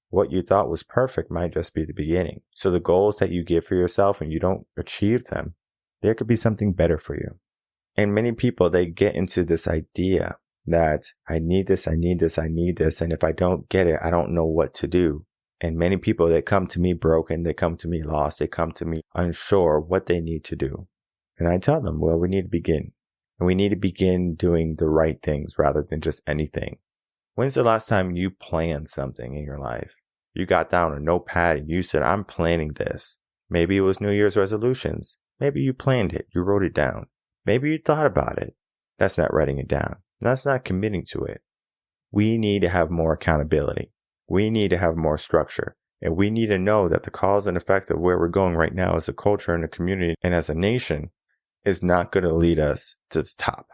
What you thought was perfect might just be the beginning. So the goals that you give for yourself and you don't achieve them, there could be something better for you. And many people, they get into this idea that I need this, I need this, I need this. And if I don't get it, I don't know what to do. And many people, they come to me broken, they come to me lost, they come to me unsure what they need to do. And I tell them, well, we need to begin. And we need to begin doing the right things rather than just anything. When's the last time you planned something in your life? You got down a notepad and you said, I'm planning this. Maybe it was New Year's resolutions. Maybe you planned it. You wrote it down. Maybe you thought about it. That's not writing it down. That's not committing to it. We need to have more accountability. We need to have more structure. And we need to know that the cause and effect of where we're going right now as a culture and a community and as a nation is not going to lead us to the top,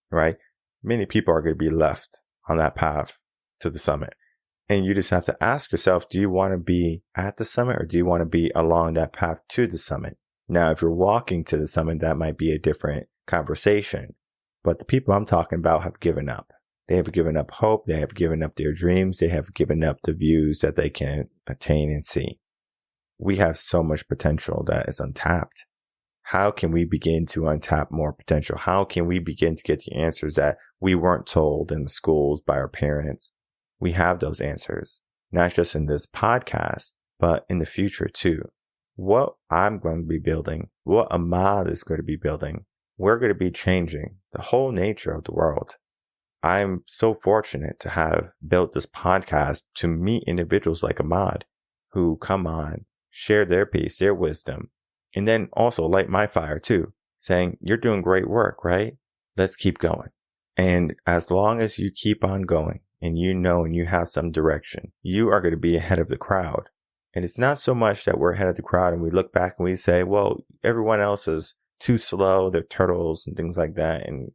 right? Many people are going to be left on that path to the summit. And you just have to ask yourself, do you want to be at the summit or do you want to be along that path to the summit? Now, if you're walking to the summit, that might be a different conversation. But the people I'm talking about have given up. They have given up hope. They have given up their dreams. They have given up the views that they can attain and see. We have so much potential that is untapped. How can we begin to untap more potential? How can we begin to get the answers that we weren't told in the schools by our parents? We have those answers, not just in this podcast, but in the future too. What I'm going to be building, what Ahmard is going to be building, we're going to be changing the whole nature of the world. I'm so fortunate to have built this podcast to meet individuals like Ahmard who come on, share their peace, their wisdom, and then also light my fire too, saying, you're doing great work, right? Let's keep going. And as long as you keep on going and you know and you have some direction, you are going to be ahead of the crowd. And it's not so much that we're ahead of the crowd and we look back and we say, well, everyone else is too slow, they're turtles and things like that. And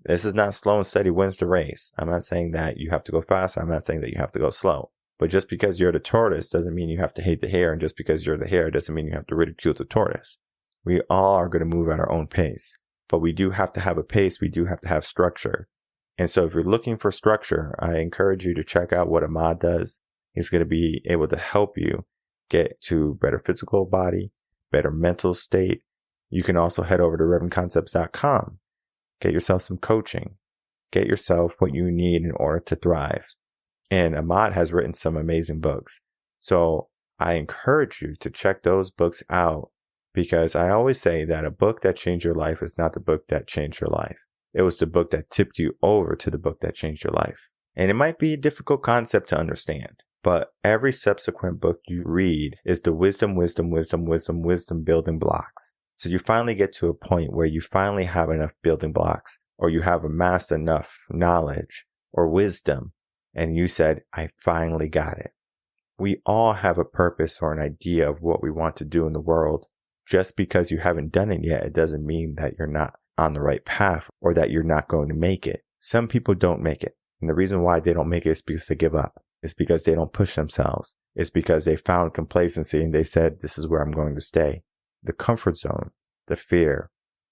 this is not slow and steady wins the race. I'm not saying that you have to go fast. I'm not saying that you have to go slow. But just because you're the tortoise doesn't mean you have to hate the hare. And just because you're the hare doesn't mean you have to ridicule the tortoise. We all are going to move at our own pace. But we do have to have a pace. We do have to have structure. And so if you're looking for structure, I encourage you to check out what Ahmard does. He's going to be able to help you get to better physical body, better mental state. You can also head over to revenconcepts.com. Get yourself some coaching. Get yourself what you need in order to thrive. And Ahmard has written some amazing books. So I encourage you to check those books out because I always say that a book that changed your life is not the book that changed your life. It was the book that tipped you over to the book that changed your life. And it might be a difficult concept to understand, but every subsequent book you read is the wisdom building blocks. So you finally get to a point where you finally have enough building blocks or you have amassed enough knowledge or wisdom and you said, I finally got it. We all have a purpose or an idea of what we want to do in the world. Just because you haven't done it yet, it doesn't mean that you're not on the right path or that you're not going to make it. Some people don't make it. And the reason why they don't make it is because they give up. It's because they don't push themselves. It's because they found complacency and they said, this is where I'm going to stay. The comfort zone, the fear.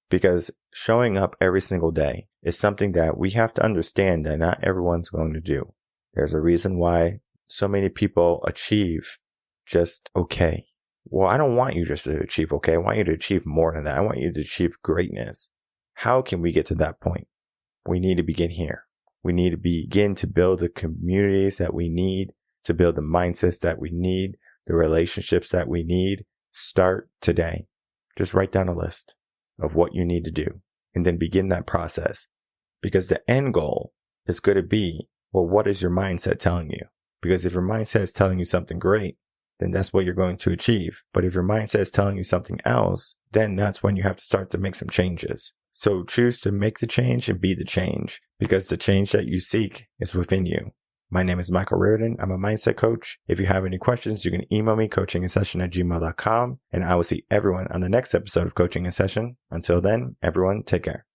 Because showing up every single day is something that we have to understand that not everyone's going to do. There's a reason why so many people achieve just okay. Well, I don't want you just to achieve okay. I want you to achieve more than that. I want you to achieve greatness. How can we get to that point? We need to begin here. We need to begin to build the communities that we need, to build the mindsets that we need, the relationships that we need. Start today. Just write down a list of what you need to do and then begin that process. Because the end goal is going to be, well, what is your mindset telling you? Because if your mindset is telling you something great, then that's what you're going to achieve. But if your mindset is telling you something else, then that's when you have to start to make some changes. So choose to make the change and be the change because the change that you seek is within you. My name is Michael Rearden. I'm a mindset coach. If you have any questions, you can email me coachinginsession@gmail.com and I will see everyone on the next episode of Coaching in Session. Until then, everyone take care.